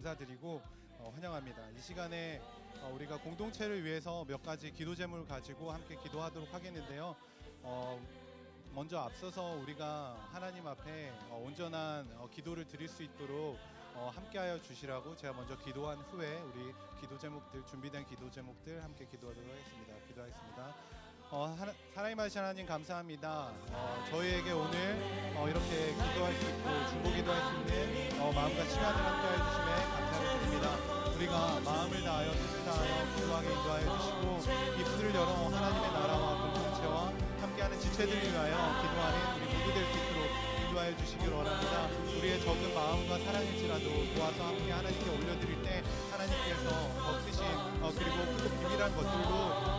감사드리고 환영합니다. 이 시간에 우리가 공동체를 위해서 몇 가지 기도 제목을 가지고 함께 기도하도록 하겠는데요. 먼저 앞서서 우리가 하나님 앞에 온전한 기도를 드릴 수 있도록 함께하여 주시라고 제가 먼저 기도한 후에 우리 기도 제목들, 준비된 기도 제목들 함께 기도하도록 하겠습니다. 기도하겠습니다. 사랑이 많으신 하나님 감사합니다. 저희에게 오늘 이렇게 기도할 수 있고 중보 기도할 수 있는 마음과 시간을 함께하여 주심에 감사를 드립니다. 우리가 마음을 다하여 뜻을 다하여 기도하게 인도하여 주시고 입술을 열어 하나님의 나라와 공동체와 함께하는 지체들을 위하여 기도하는 우리 모두 될 수 있도록 인도하여 주시기를 원합니다. 우리의 적은 마음과 사랑일지라도 모아서 함께 하나님께 올려드릴 때 하나님께서 더 크신 그리고 크고 비밀한 것들로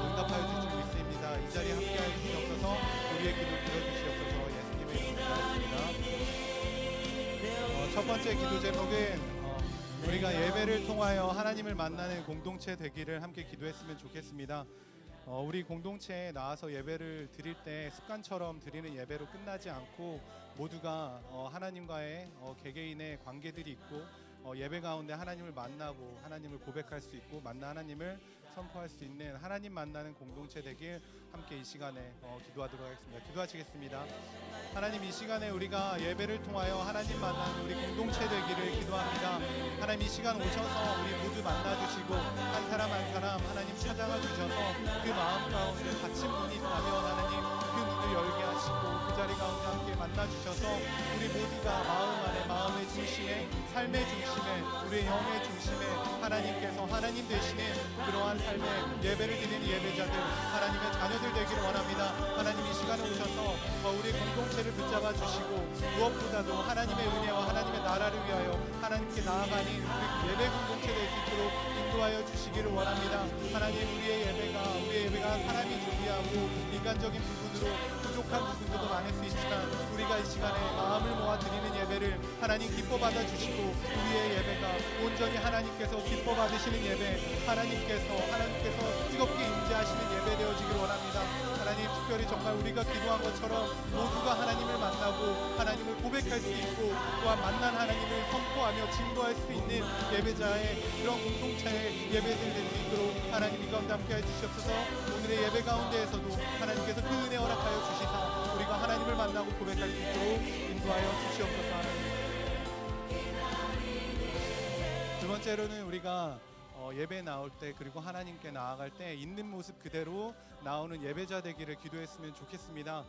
응답하여 주실 줄 믿습니다. 이 자리에 함께하여 주시옵소서. 우리의 기도 들어주시옵소서. 예수님의 이름으로 기도드립니다. 첫 번째 기도 제목은 우리가 예배를 통하여 하나님을 만나는 공동체 되기를 함께 기도했으면 좋겠습니다. 우리 공동체에 나와서 예배를 드릴 때 습관처럼 드리는 예배로 끝나지 않고 모두가 하나님과의 개개인의 관계들이 있고 예배 가운데 하나님을 만나고 하나님을 고백할 수 있고 만나 하나님을 선포할 수 있는 하나님 만나는 공동체 되길 함께 이 시간에 기도하도록 하겠습니다. 기도하시겠습니다. 하나님, 이 시간에 우리가 예배를 통하여 하나님 만나는 우리 공동체 되기를 기도합니다. 하나님, 이 시간 오셔서 우리 모두 만나주시고 한 사람 한 사람 하나님 찾아가 주셔서 그 마음 가운데 닫힌 문이 있다면 하나님 그 문을 열게 하시고 그 자리 가운데 함께 만나주셔서 우리 모두가 마음 안에 마음의 중심에 삶의 중심에 우리의 영의 중심에 하나님께서 하나님 되시는 그러한 삶의 예배를 드리는 예배자들 하나님의 자녀들 되기를 원합니다. 하나님, 이 시간에 오셔서 우리 공동체를 붙잡아 주시고 무엇보다도 하나님의 은혜와 하나님의 나라를 위하여 하나님께 나아가는 우리 예배 공동체 될 수 있도록 인도하여 주시기를 원합니다. 하나님, 우리의 예배가 사람이 준비하고 인간적인 부분으로 부족한 부분들도 많을 수 있지만 우리가 이 시간에 마음을 모아 드리는 예배를 하나님 기뻐 받아 주시고 우리의 예배가 온전히 하나님께서 기뻐 받으시는 예배 하나님께서 뜨겁게 임재하시는 예배 되어지길 원합니다. 하나님, 특별히 정말 우리가 기도한 것처럼 모두가 하나님을 만나고 하나님을 고백할 수 있고 또한 만난 하나님을 선포하며 증거할 수 있는 예배자의 그런 공동체의 예배들 될 수 있도록 하나님 이 가운데 함께해 주시옵소서. 오늘의 예배 가운데에서도 하나님께서 그 은혜 허락하여 주시사 우리가 하나님을 만나고 고백할 수 있도록 인도하여 주시옵소서. 하나님, 두 번째로는 우리가 예배 나올 때 그리고 하나님께 나아갈 때 있는 모습 그대로 나오는 예배자 되기를 기도했으면 좋겠습니다.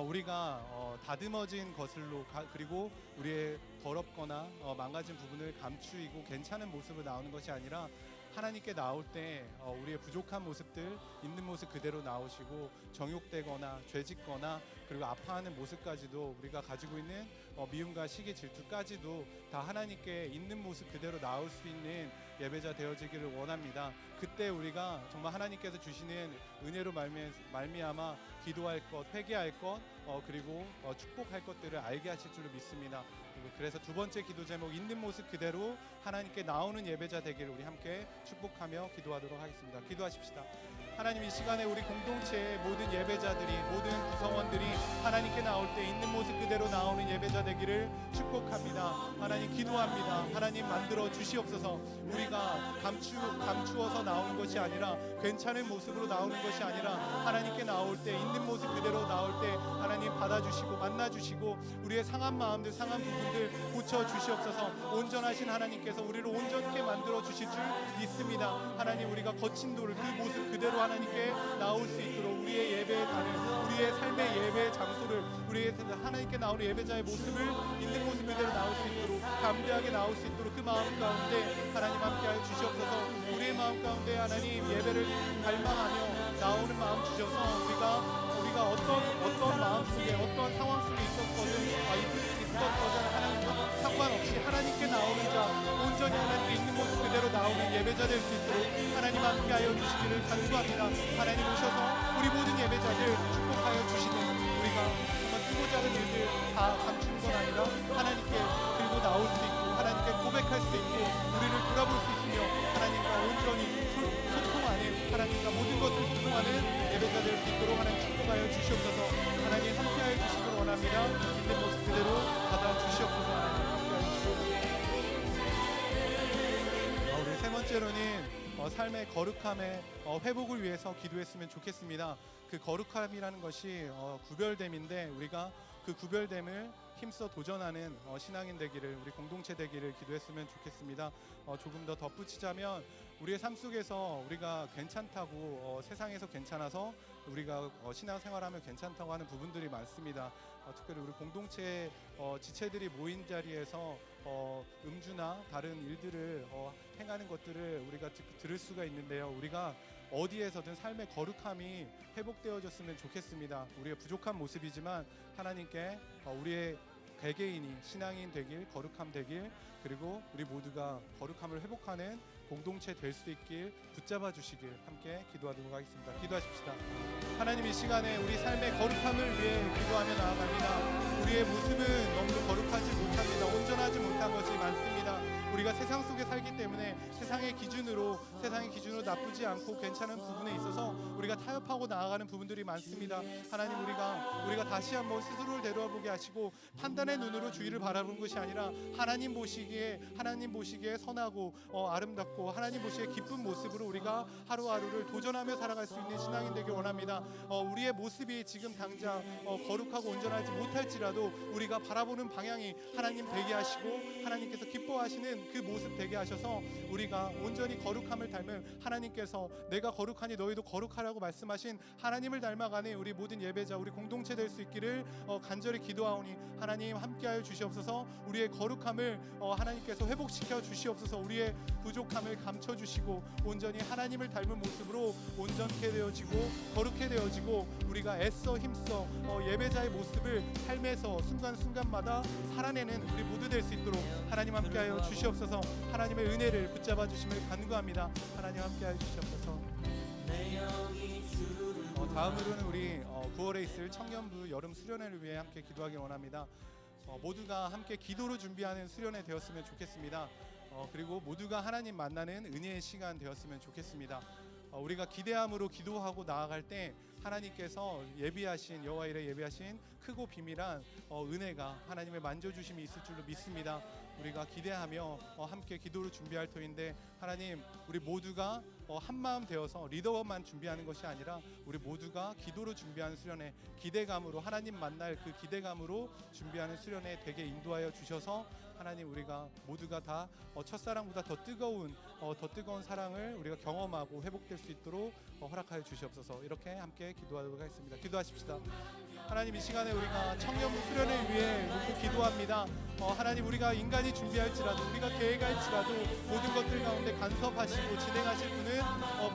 우리가 다듬어진 것을로 그리고 우리의 더럽거나 망가진 부분을 감추이고 괜찮은 모습으로 나오는 것이 아니라 하나님께 나올 때 우리의 부족한 모습들 있는 모습 그대로 나오시고 정욕되거나 죄짓거나 그리고 아파하는 모습까지도 우리가 가지고 있는 미움과 시기 질투까지도 다 하나님께 있는 모습 그대로 나올 수 있는 예배자 되어지기를 원합니다. 그때 우리가 정말 하나님께서 주시는 은혜로 말미암아 기도할 것, 회개할 것 그리고 축복할 것들을 알게 하실 줄로 믿습니다. 그래서 두 번째 기도 제목 있는 모습 그대로 하나님께 나오는 예배자 되기를 우리 함께 축복하며 기도하도록 하겠습니다. 기도하십시다. 하나님, 이 시간에 우리 공동체의 모든 예배자들이 모든 구성원들이 하나님께 나올 때 있는 모습 그대로 나오는 예배자 되기를 축복합니다. 하나님, 기도합니다. 하나님, 만들어 주시옵소서. 우리가 감추어서 나오는 것이 아니라 괜찮은 모습으로 나오는 것이 아니라 하나님께 나올 때 있는 모습 그대로 나올 때 하나님 받아주시고 만나주시고 우리의 상한 마음들 상한 부분들 고쳐주시옵소서. 온전하신 하나님께서 우리를 온전케 만들어 주실 줄 믿습니다. 하나님, 우리가 거친 돌을 그 모습 그대로 하나님께 나올 수 있도록 우리의 예배의 단을 우리의 삶의 예배의 장소를 우리의 하나님께 나오는 예배자의 모습을 있는 모습 그대로 나올 수 있도록 담대하게 나올 수 있도록 그 마음 가운데 하나님 함께하여 주시옵소서. 우리의 마음 가운데 하나님 예배를 갈망하며 나오는 마음 주셔서 우리가 어떤 마음 속에 어떤 상황 속에 있었거든 하나님과 상관없이 하나님께 나오는 자 온전히 하나님께 있는 모습 그대로 나오는 예배자 될 수 있도록 하나님 함께하여 주시기를 간구합니다. 하나님 오셔서 우리 모든 예배자들 축복하여 주시는 우리가 정말 크고 작은 일들 다 감추는 건 아니라 하나님께 들고 나올 수 있고 하나님께 고백할 수 있고 우리를 돌아볼 수 있으며 하나님과 온전히 소통하는 하나님과 모든 것을 소통하는 예배자 될 수 있도록 하나님 축복하여 주시옵소서. 하나님 함께하여 주시길 원합니다. 있는 모습 그대로 받아 주시옵소서. 하나님 함께하여 주시옵소서. 번째로는 삶의 거룩함의 회복을 위해서 기도했으면 좋겠습니다. 그 거룩함이라는 것이 구별됨인데 우리가 그 구별됨을 힘써 도전하는 신앙인 되기를, 우리 공동체 되기를 기도했으면 좋겠습니다. 조금 더 덧붙이자면 우리의 삶 속에서 우리가 괜찮다고 세상에서 괜찮아서 우리가 신앙생활하면 괜찮다고 하는 부분들이 많습니다. 특별히 우리 공동체 지체들이 모인 자리에서 음주나 다른 일들을 행하는 것들을 우리가 들을 수가 있는데요. 우리가 어디에서든 삶의 거룩함이 회복되어졌으면 좋겠습니다. 우리의 부족한 모습이지만 하나님께 우리의 개개인이 신앙인 되길, 거룩함 되길, 그리고 우리 모두가 거룩함을 회복하는 공동체 될 수 있길 붙잡아 주시길 함께 기도하도록 하겠습니다. 기도하십시다. 하나님, 이 시간에 우리 삶의 거룩함을 위해 기도하며 나아갑니다. 우리의 모습은 너무 거룩하지 못합니다. 온전하지 못한 것이 많습니다. 우리가 세상 속에 살기 때문에 세상의 기준으로 나쁘지 않고 괜찮은 부분에 있어서 우리가 타협하고 나아가는 부분들이 많습니다. 하나님, 우리가 다시 한번 스스로를 되돌아보게 하시고 판단의 눈으로 주위를 바라보는 것이 아니라 하나님 보시기에 선하고 아름답고 하나님 보시기에 기쁜 모습으로 우리가 하루하루를 도전하며 살아갈 수 있는 신앙인 되길 원합니다. 우리의 모습이 지금 당장 거룩하고 온전하지 못할지라도 우리가 바라보는 방향이 하나님 되게 하시고 하나님께서 기뻐하시는 그 모습 되게 하셔서 우리가 온전히 거룩함을 닮은 하나님께서 내가 거룩하니 너희도 거룩하라고 말씀하신 하나님을 닮아가는 우리 모든 예배자, 우리 공동체 될 수 있기를 간절히 기도하오니 하나님 함께하여 주시옵소서. 우리의 거룩함을 하나님께서 회복시켜 주시옵소서. 우리의 부족함을 감춰주시고 온전히 하나님을 닮은 모습으로 온전케 되어지고 거룩해 되어지고 우리가 애써 힘써 예배자의 모습을 삶에서 순간순간마다 살아내는 우리 모두 될 수 있도록 하나님 함께하여 주시옵소서. 하나님의 은혜를 붙잡아 주심을 간구합니다. 하나님 함께하여 주시옵소서. 다음으로는 우리 9월에 있을 청년부 여름 수련회를 위해 함께 기도하길 원합니다. 모두가 함께 기도로 준비하는 수련회 되었으면 좋겠습니다. 그리고 모두가 하나님 만나는 은혜의 시간 되었으면 좋겠습니다. 우리가 기대함으로 기도하고 나아갈 때 하나님께서 여호와 이레 예비하신 크고 비밀한 은혜가 하나님의 만져주심이 있을 줄로 믿습니다. 우리가 기대하며 함께 기도를 준비할 터인데 하나님, 우리 모두가 한마음 되어서 리더만 준비하는 것이 아니라 우리 모두가 기도로 준비하는 수련회, 기대감으로 하나님 만날 그 기대감으로 준비하는 수련회 되게 인도하여 주셔서 하나님, 우리가 모두가 다 첫사랑보다 더 뜨거운 사랑을 우리가 경험하고 회복될 수 있도록 허락하여 주시옵소서. 이렇게 함께 기도하도록 하겠습니다. 기도하십시다. 하나님, 이 시간에 우리가 청년부 수련을 위해 놓고 기도합니다. 하나님, 우리가 인간이 준비할지라도 우리가 계획할지라도 모든 것들 가운데 간섭하시고 진행하실 분은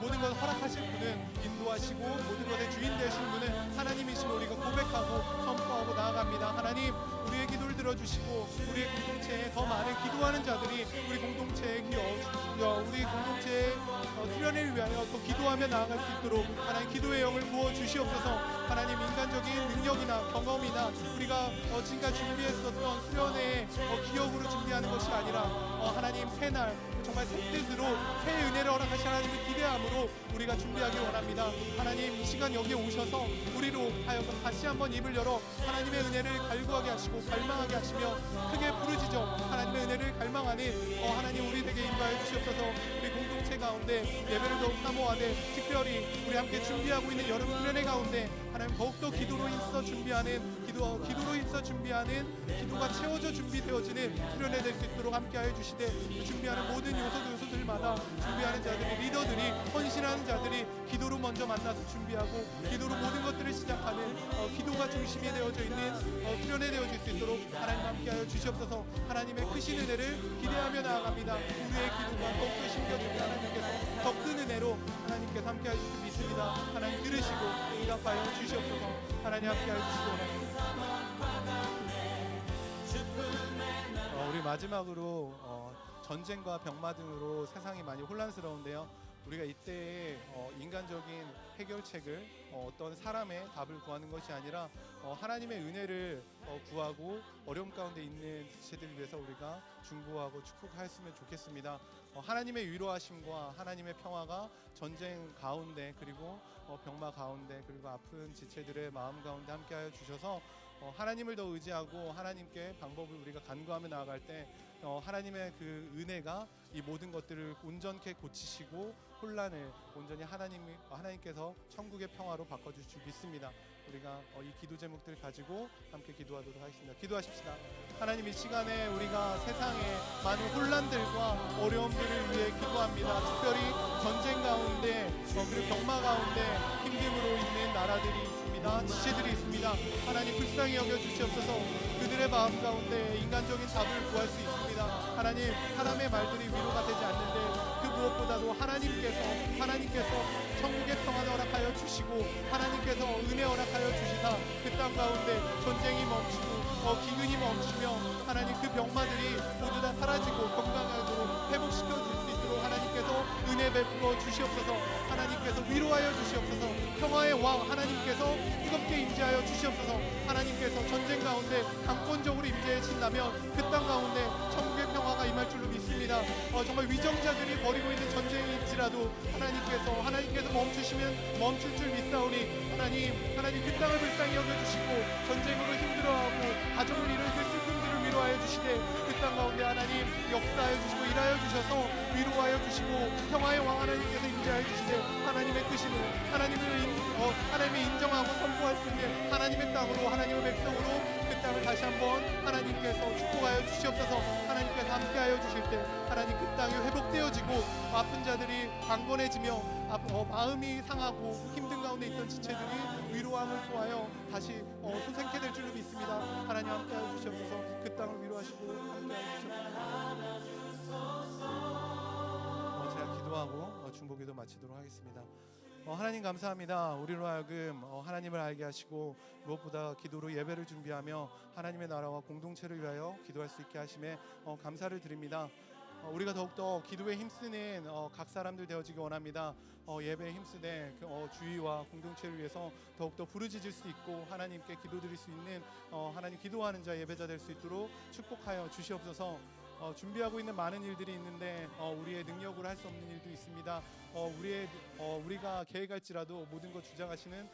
모든 것 허락하실 분은 인도하시고 모든 것의 주인 되신 분은 하나님이심을 우리가 고백하고 선포하고 나아갑니다. 하나님, 우리의 기도를 들어주시고 우리의 공동체에 더 많은 기도하는 자들이 우리 공동체의 수련을 위하여 더 기도하며 나아갈 수 있도록 하나님 기도의 영을 부어 주시옵소서. 하나님, 인간적인 능력이나 경험이나 우리가 지금까지 준비했었던 수련회의 기억으로 준비하는 것이 아니라 하나님 새날 정말 새 뜻으로 새 은혜를 허락하신 하나님을 기대함으로 우리가 준비하길 원합니다. 하나님, 이 시간 여기에 오셔서 우리로 하여금 다시 한번 입을 열어 하나님의 은혜를 갈구하게 하시고 갈망하게 하시며 크게 부르짖어 하나님의 은혜를 갈망하는 하나님 우리에게 인도하여 주시옵소서. 우리 공동체 가운데 예배를 더욱 사모하되 특별히 우리 함께 준비하고 있는 여름 수련회 가운데 하나님 더욱더 기도로 힘써 준비하는 기도가 채워져 준비되어지는 수련회 될 수 있도록 함께하여 주시되 준비하는 모든 요소들마다 준비하는 자들이, 리더들이, 헌신하는 자들이 기도로 먼저 만나서 준비하고 기도로 모든 것들을 시작하는 기도가 중심이 되어져 있는 수련회 되어질 수 있도록 하나님 함께하여 주시옵소서. 하나님의 크신 은혜를 기대하며 나아갑니다. 우리의 기도가 더욱더 심겨지고 하나님께서 더 큰 은혜로 하나님께서 함께하여 주실 수 믿습니다. 하나님 들으시고 응답하여 주시옵소서. 하나님 함께하여 주시기 원합니다. 우리 마지막으로 전쟁과 병마 등으로 세상이 많이 혼란스러운데요. 우리가 이때에 인간적인 해결책을 어떤 사람의 답을 구하는 것이 아니라 하나님의 은혜를 구하고 어려움 가운데 있는 지체들을 위해서 우리가 중보하고 축복하였으면 좋겠습니다. 하나님의 위로하심과 하나님의 평화가 전쟁 가운데 그리고 병마 가운데 그리고 아픈 지체들의 마음 가운데 함께하여 주셔서 하나님을 더 의지하고 하나님께 방법을 우리가 간구하며 나아갈 때 하나님의 그 은혜가 이 모든 것들을 온전케 고치시고 혼란을 온전히 하나님께서 천국의 평화로 바꿔주실 줄 믿습니다. 우리가 이 기도 제목들을 가지고 함께 기도하도록 하겠습니다. 기도하십시다. 하나님, 이 시간에 우리가 세상의 많은 혼란들과 어려움들을 위해 기도합니다. 특별히 전쟁 가운데 그리고 병마 가운데 힘듦으로 있는 나라들이 있습니다. 지체들이 있습니다. 하나님, 불쌍히 여겨 주시옵소서. 그들의 마음 가운데 인간적인 답을 구할 수 있습니다. 하나님, 사람의 말들이 위로가 되지 않는데 그 무엇보다도 하나님께서 천국의 평안을 허락하여 주시고 하나님께서 은혜 허락하여 주시사 그 땅 가운데 전쟁이 멈추고 기근이 멈추며 하나님 그 병마들이 모두 다 사라지고 건강하도록 회복시켜 줄 수 있도록 하나님께서 은혜 베풀어 주시옵소서. 하나님께서 위로하여 주시옵소서. 평화의 왕 하나님께서 뜨겁게 임재하여 주시옵소서. 하나님께서 전쟁 가운데 강권적으로 임재하신다면 그 땅 가운데 천국의 평화가 임할 줄로 믿습니다. 정말 위정자들이 벌이고 있는 전쟁일지라도 하나님께서 멈추시면 멈출 줄 믿사오니 하나님 그 땅을 불쌍히 여겨주시고 전쟁으로 힘들어하고 가정을 잃은 그 슬픔들을 위로하여 주시되 그 땅 가운데 하나님 역사하여 주시고 일하여 주셔서 위로하여 주시고 평화의 왕 하나님께서 임재하여 주시되 하나님의 뜻임을 하나님을 인정하고 선포할 수 있는 하나님의 땅으로 하나님의 백성으로 그 땅을 다시 한번 하나님께서 축복하여 주시옵소서. 하나님께서 함께하여 주실 때 하나님 그 땅이 회복되어지고 아픈 자들이 강건해지며 마음이 상하고 힘든 가운데 있던 지체들이 위로함을 통하여 다시 소생케 될 줄로 믿습니다. 하나님 함께하여 주시옵소서. 그 땅을 위로하시고 함께하여 주시옵소서. 제가 기도하고 중보기도 마치도록 하겠습니다. 하나님 감사합니다. 우리로 하여금 하나님을 알게 하시고 무엇보다 기도로 예배를 준비하며 하나님의 나라와 공동체를 위하여 기도할 수 있게 하심에 감사를 드립니다. 우리가 더욱더 기도에 힘쓰는 각 사람들 되어지기 원합니다. 예배에 힘쓰되 주의와 공동체를 위해서 더욱더 부르짖을 수 있고 하나님께 기도드릴 수 있는 하나님 기도하는 자 예배자 될 수 있도록 축복하여 주시옵소서. 준비하고 있는 많은 일들이 있는데 우리의 능력으로 할 수 없는 일도 있습니다. 우리가 계획할지라도 모든 것 주장하시는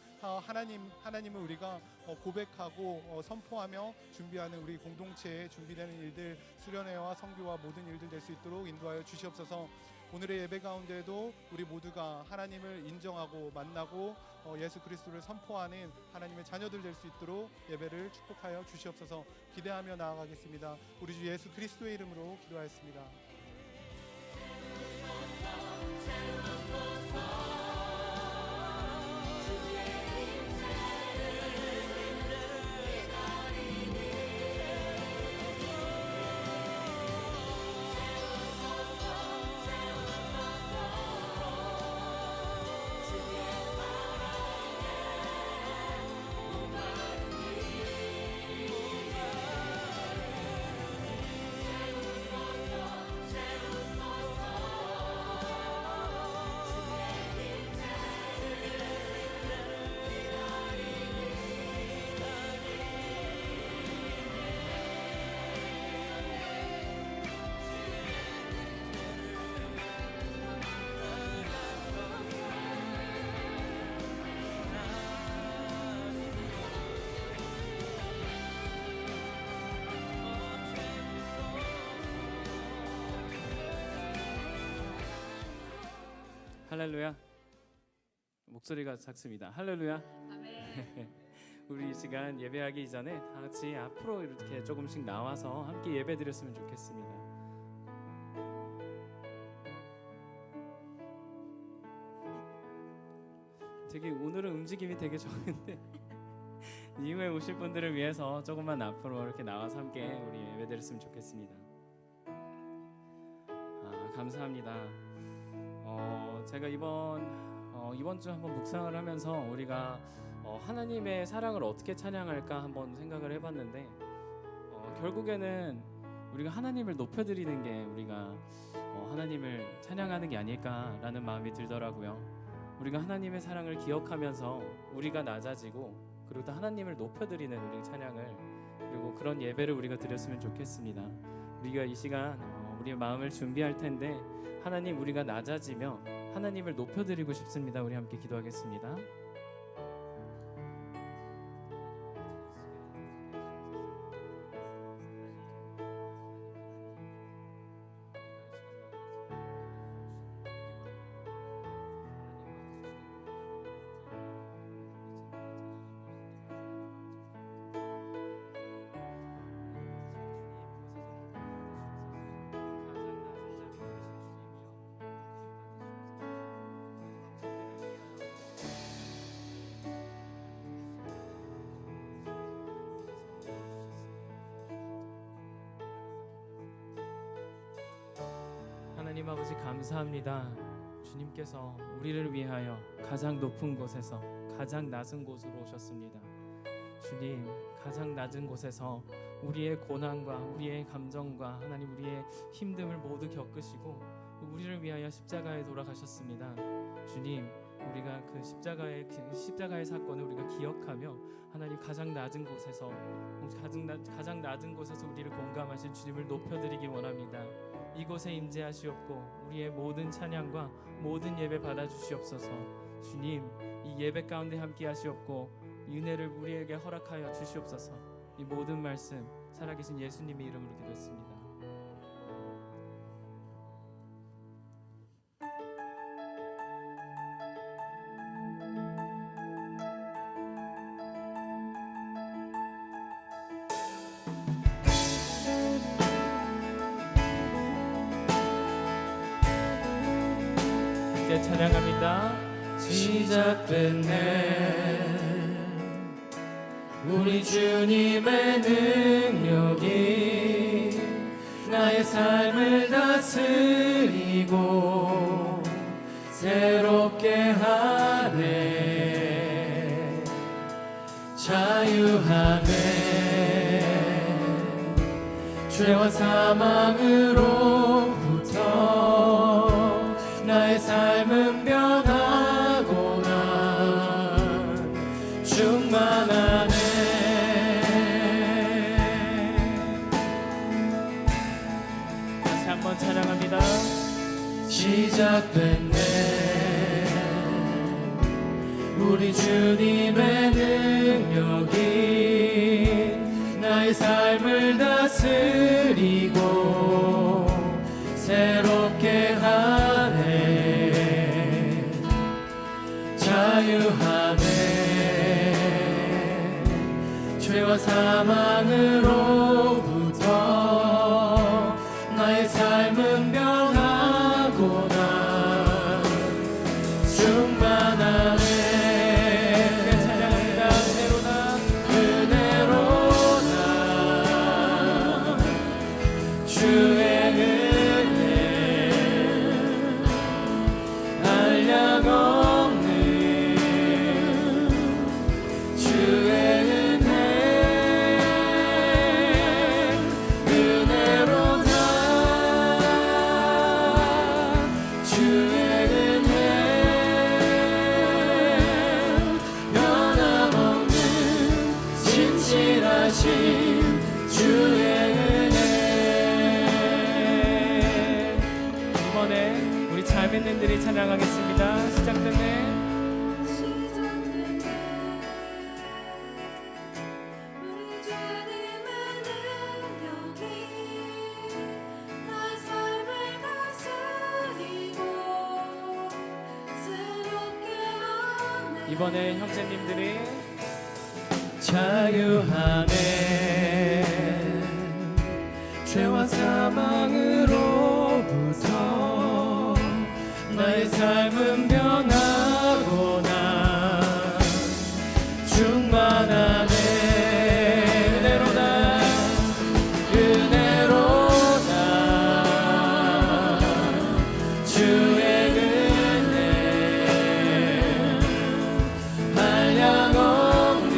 하나님을 우리가 고백하고 선포하며 준비하는 우리 공동체에 준비되는 일들, 수련회와 선교와 모든 일들 될 수 있도록 인도하여 주시옵소서. 오늘의 예배 가운데도 우리 모두가 하나님을 인정하고 만나고 예수 그리스도를 선포하는 하나님의 자녀들 될 수 있도록 예배를 축복하여 주시옵소서. 기대하며 나아가겠습니다. 우리 주 예수 그리스도의 이름으로 기도하였습니다. 할렐루야. 목소리가 작습니다. 할렐루야. 아멘. 우리 이 시간 예배하기 이전에 다 같이 앞으로 이렇게 조금씩 나와서 함께 예배 드렸으면 좋겠습니다. 되게 오늘은 움직임이 되게 좋은데 이후에 오실 분들을 위해서 조금만 앞으로 이렇게 나와서 함께 우리 예배 드렸으면 좋겠습니다. 감사합니다. 제가 이번 주 한번 묵상을 하면서 우리가 하나님의 사랑을 어떻게 찬양할까 한번 생각을 해봤는데 결국에는 우리가 하나님을 높여드리는 게 우리가 하나님을 찬양하는 게 아닐까라는 마음이 들더라고요. 우리가 하나님의 사랑을 기억하면서 우리가 낮아지고 그리고 또 하나님을 높여드리는 우리 찬양을 그리고 그런 예배를 우리가 드렸으면 좋겠습니다. 우리가 이 시간 우리의 마음을 준비할 텐데 하나님 우리가 낮아지며 하나님을 높여드리고 싶습니다. 우리 함께 기도하겠습니다. 하나님 아버지 감사합니다. 주님께서 우리를 위하여 가장 높은 곳에서 가장 낮은 곳으로 오셨습니다. 주님, 가장 낮은 곳에서 우리의 고난과 우리의 감정과 하나님 우리의 힘듦을 모두 겪으시고 우리를 위하여 십자가에 돌아가셨습니다. 주님, 우리가 그 십자가의 사건을 우리가 기억하며 하나님 가장 낮은 곳에서 가장 낮은 곳에서 우리를 공감하신 주님을 높여드리기 원합니다. 이곳에 임재하시옵고 우리의 모든 찬양과 모든 예배 받아주시옵소서. 주님, 이 예배 가운데 함께 하시옵고 이 은혜를 우리에게 허락하여 주시옵소서. 이 모든 말씀 살아계신 예수님의 이름으로 기도했습니다. 찬양합니다. 시작된 내 우리 주님의 능력이 나의 삶을 다스리고 새롭게 하네. 자유하네. 죄와 사망으로부터 나의 삶은 변하고 난 충만하네. 다시 한번 찬양합니다. 시작된 내 우리 주님의 능력이 나의 삶을 다스리고 새롭게 하네. 자유하네. 죄와 사망으로부터 나의 삶은 변하고 난 충만하네. 찬양합니다. 은혜로다 주의 자매님들이 찬양하겠습니다. 시작됐네. 이번에 형제님들이 자유하네. 죄와 사망으로부터 나의 삶은 변하고 난 충만하네. 은혜로다 은혜로다 주의 은혜 한량 없는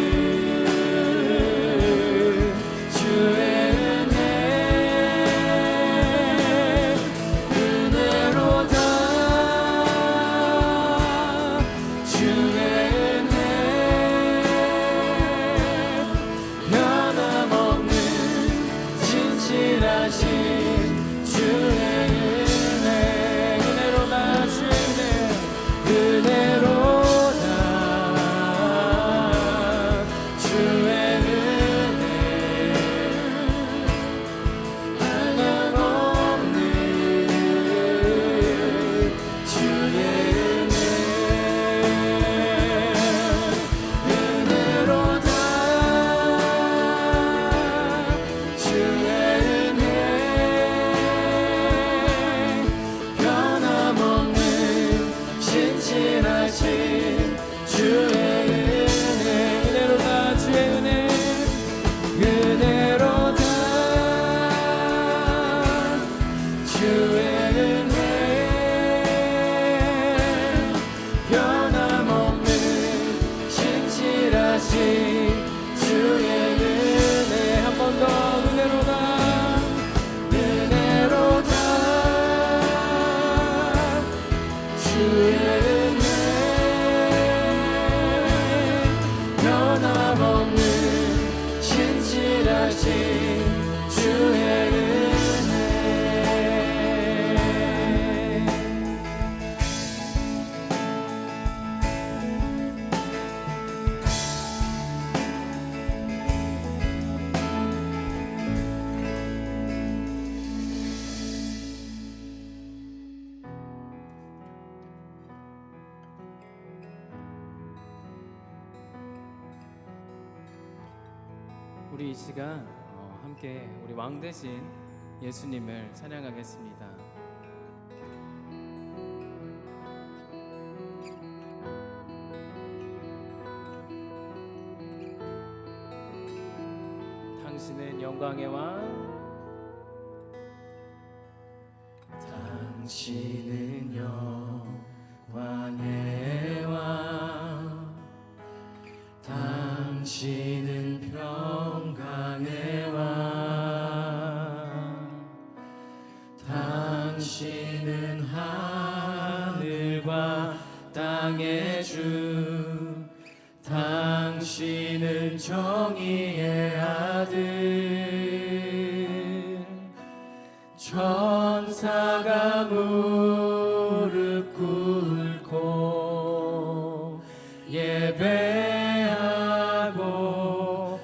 주의 은혜 한 번 더 은혜로다 주의 은혜 변함없는 신실하신 주의 은혜 우리 이 시간 함께 우리 왕 대신 예수님을 찬양하겠습니다. 당신은 영광의 왕 당신은 영광의 왕 당신은 평강의 왕 당신은 하늘과 땅의 주 당신은 정의의 아들 천사가 무릎 꿇고 예배하고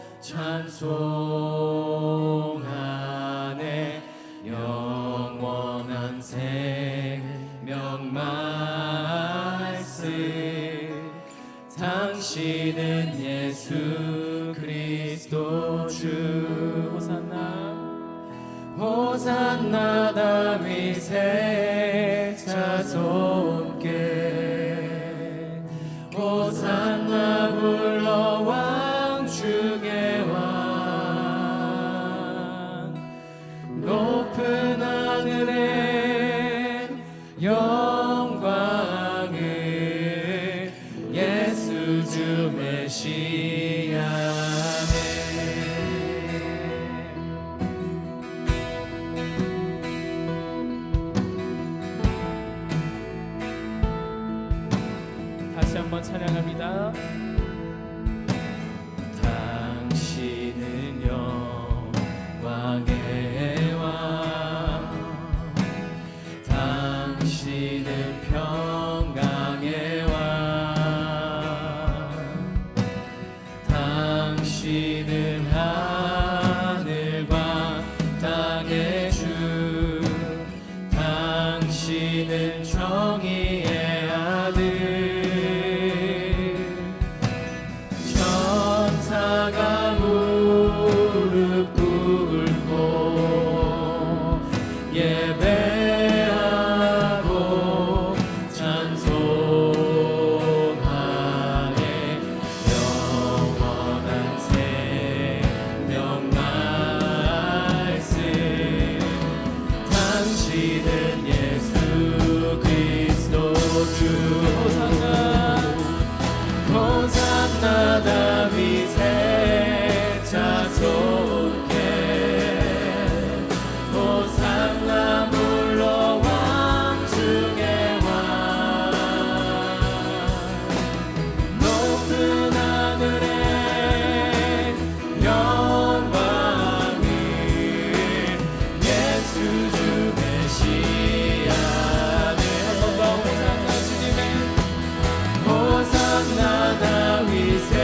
찬송하네 영원한 생명 말씀 당신은 예수 그리스도 주 호산나 호산나 다윗의 자손께 호산나 불러 왕 중의 왕 높은 하늘엔 영광을 예수 주 메시아네 다시 한번 찬양합니다. 당신은 영광의 왕 당신은 평강의 왕 당신은 하늘과 땅의 주 당신은 정의의 아들 천사가 무릎 꿇고 예배하고 찬송하네 영원한 생명 말씀 당신은 예수 그리스도 주 호산나 호산나 다윗의 자손께 호산나 불러 왕 중의 왕 높은 하늘엔 영광을 예수 주 메시아네 한 번 더 호산나 주님의 호산나 다윗의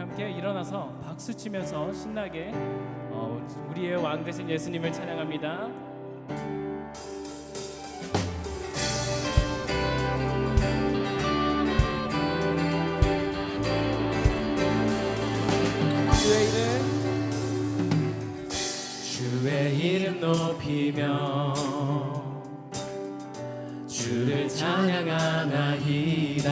함께 일어나서 박수 치면서 신나게 우리의 왕 되신 예수님을 찬양합니다. 주의 이름 높이며 주를 찬양하나이다.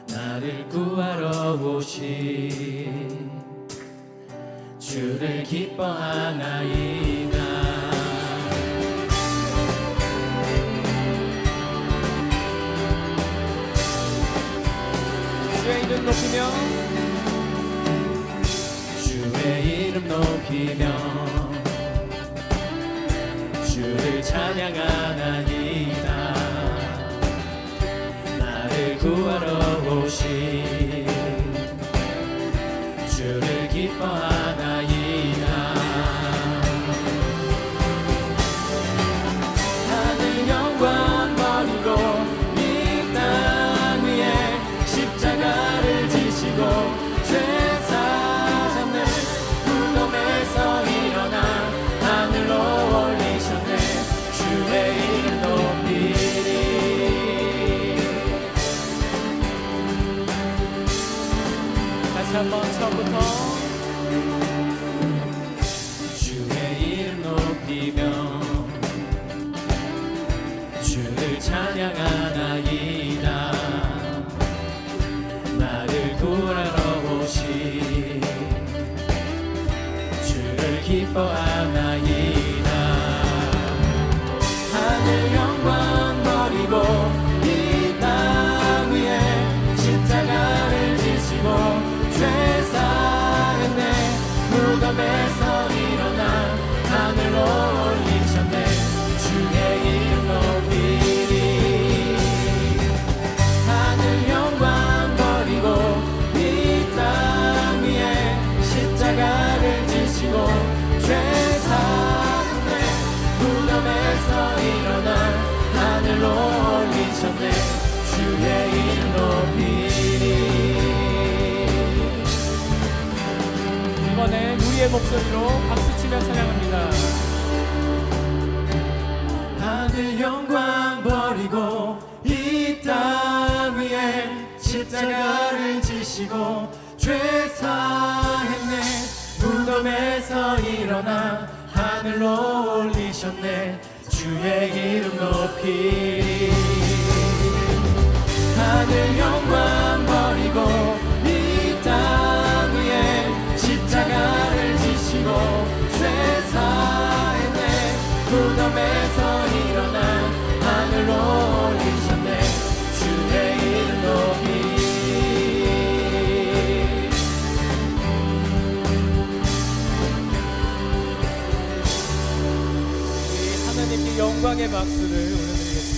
나를 구하러 오신 주를 기뻐하나이다. 주의 이름 높이며 주의 이름 높이며 주를 찬양하나이다. 나를 구하러 오신 주를 기뻐하나이다. 하늘 영광 버리고 이 땅 위에 십자가를 지시고 죄사셨네. 무덤에서 일어나 하늘로 올리셨네. 주의 이름 높이리. 다시 한번 처음부터 주의 이름 높이며 주를 찬양하나이다. 나를 구하러 오신 주를 기뻐하나이다. 하늘 영광 버리고 이 땅 위에 십자가를 지시고 죄사했네. 무덤에서 일어나 하늘로 올리셨네. 주의 이름 높이리. 하늘 영광 버리고 이 땅 위에 십자가를 지시고 죄사했네. 무덤에서 일어나 하늘로 올리셨네. 주의 이름 높이리. 이번엔 우리의 목소리로 박수치며 찬양합니다. 하늘 영광 버리고 이 땅 위에 십자가를 지시고 죄사했네. 무덤에서 일어나 하늘로 올리셨네. 주의 이름 높이리. 하늘 영광 버리고 이 땅 위에 십자가를 지시고 죄사했네. 무덤에서 일어나 하늘로 올리셨네. 주의 이름 높이리. 하나님께 영광의 박수를 올려드리겠습니다.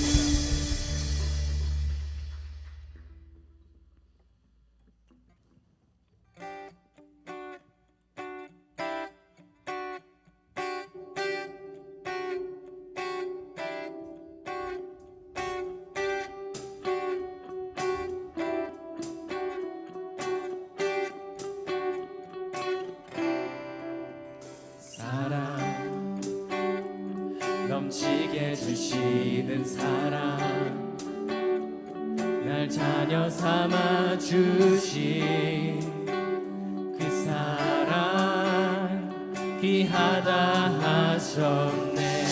넘치게 주시는 사랑, 날 자녀 삼아 주신 그 사랑 귀하다 하셨네.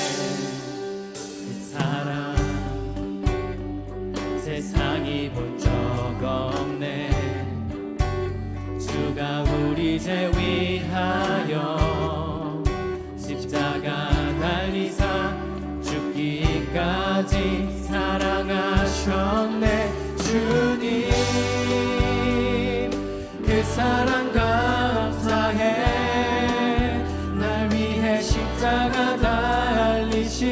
그 사랑 세상이 본 적 없네. 주가 우리 죄 위하여 십자가 달리사 죽기까지 사랑하셨네. 주님 그 사랑 감사해. 날 위해 십자가 달리신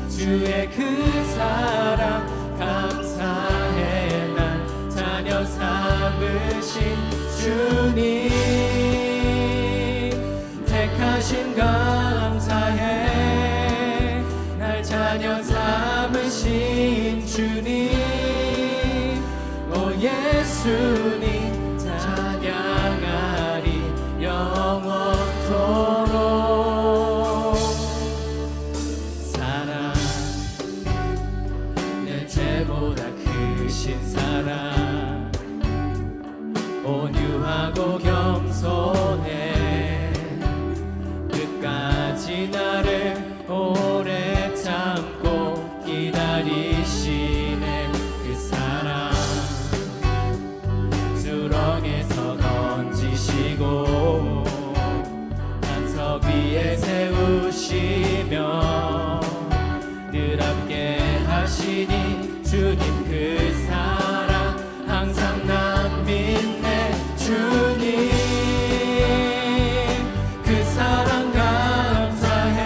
주의 그 사랑 감사해. 날 자녀 삼으신 주님 위에 세우시며 늘 함께 하시니 주님 그 사랑 항상 난 믿네. 주님 그 사랑 감사해.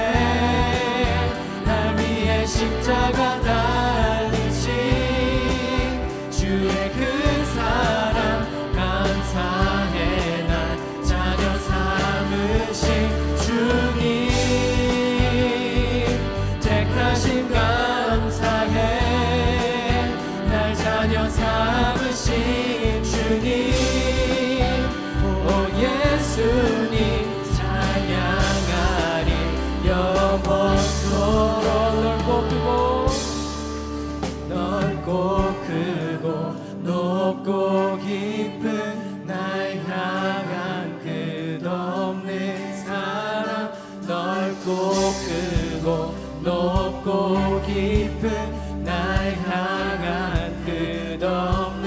날 위해 십자가 달리신 주의 그 사랑 감사해. 날 자녀 삼으신 주님 택하심 감사해. 날 자녀 삼으신 주님 오 예수님 찬양하리 영원토록. 넓고 크고 높고 깊은 날 향한 끝없는 사랑. 넓고 크고 높고 깊은 날 향한 끝없는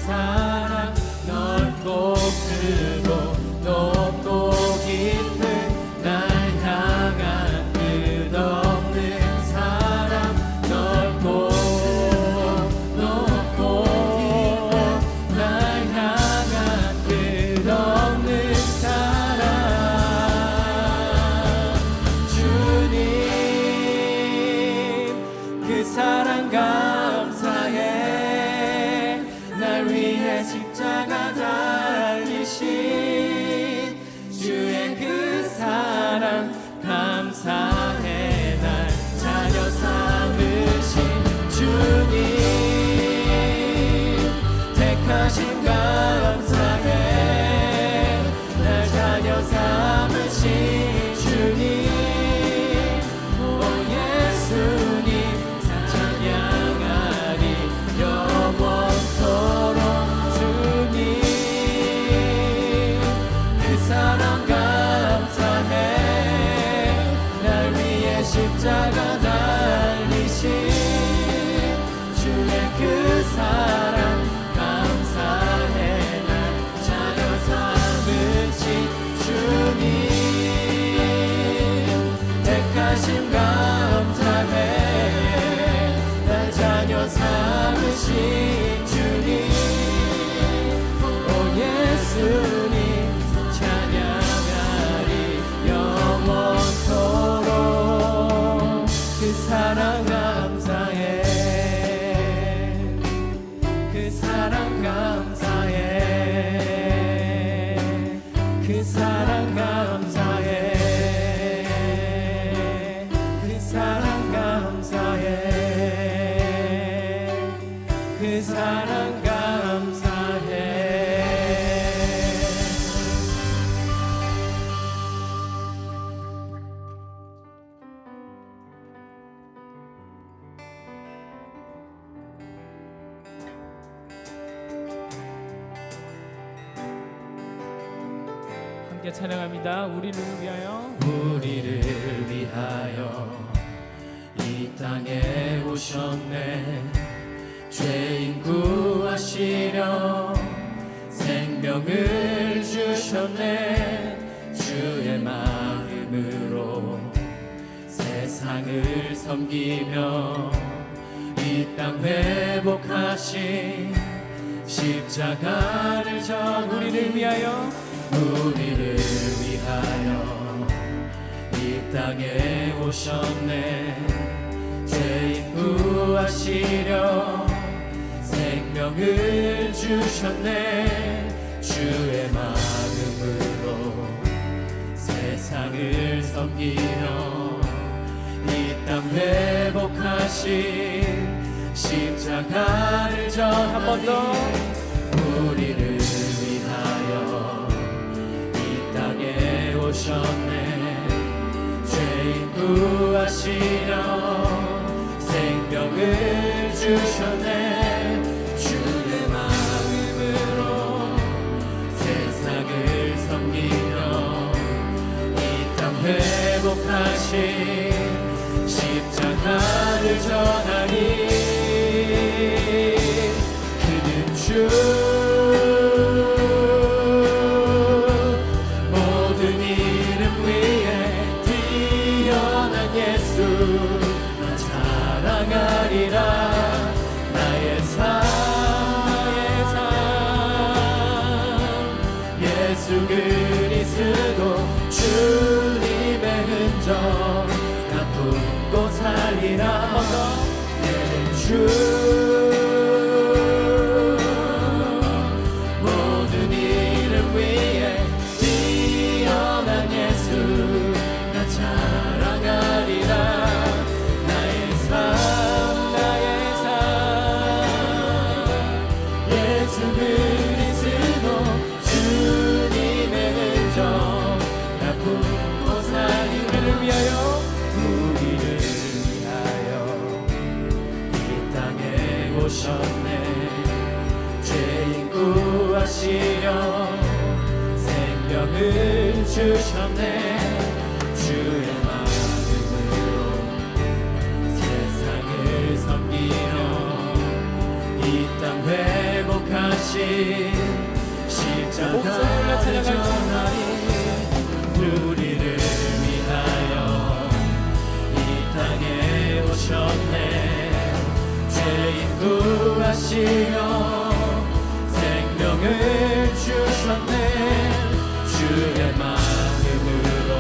사랑. 넓고 크고 높고 깊은 날 향한 끝없는 사랑. 넓고 높고 깊은 날 향한 끝없는 사랑. 주님 그 사랑 감사해. 날 위해 십자가 달리신 주의 그 사랑 감사해. 날 자녀 삼으신 주님 택하심 감사해. 날 자녀 삼으신 주님 오 예수님 찬양하리 영원토록. 주님 그 사랑 감사해. 날 위해 십자가 달리신 주의 그 사랑 감사해. 날 자녀 삼으신 주님 택하심 감사해. 날 자녀 삼으신 주님 오 예수님 찬양하리 영원토록. 그 사랑 감사해. 그 사랑 감사해. 그 사랑 감사해. 그 사랑 감사해. 그 사랑 감사해. 함께 찬양합니다. 우리를 위하여. 우리를 위하여 이 땅에 오셨네. 죄인 구하시려 생명을 주셨네. 주의 마음으로 세상을 섬기며 이 땅 회복하신 십자가를 져. 우리를 위하여 우리를 위하여 이 땅에 오셨네. 죄인 구하시려 생명을 주셨네. 주의 마음으로 세상을 섬기며 이 땅 회복하신 십자가를 져. 한 번 더. 우리를 위하여 이 땅에 오셨네. 죄인 구하시려 생명을 주셨네. 주의 마음으로 세상을 섬기며 이 땅 회복하신 십자가를 전하니 그는 주 모든 이름 위에 은정 나 품고 살리라. 내 주 모든 일을 위해 뛰어난 예수 나 자랑하리라. 나의 삶 예수 그리스도 주님의 은정 나 품고 살리. 우리를 위하여 이 땅에 오셨네. 죄인 구하시려 생명을 주셨네. 주의 마음으로 세상을 섬기며 이 땅 회복하신 십자가를 전하니. 우리를 위하여 이 땅에 오셨네. 죄인 구하시며 생명을 주셨네. 주의 마음으로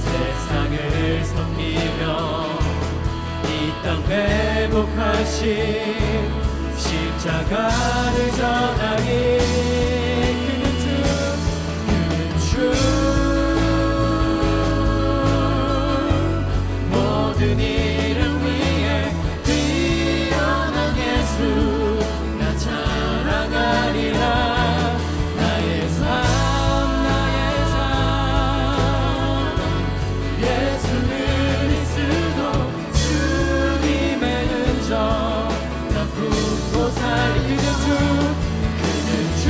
세상을 섬기며 이 땅 회복하신 십자가를 전하니. 그는 주 모든 일을 위해 뛰어난 예수 나 자랑하리라. 나의 삶 예수 그리스도 주님의 은정 나 품고 살리. 그는 주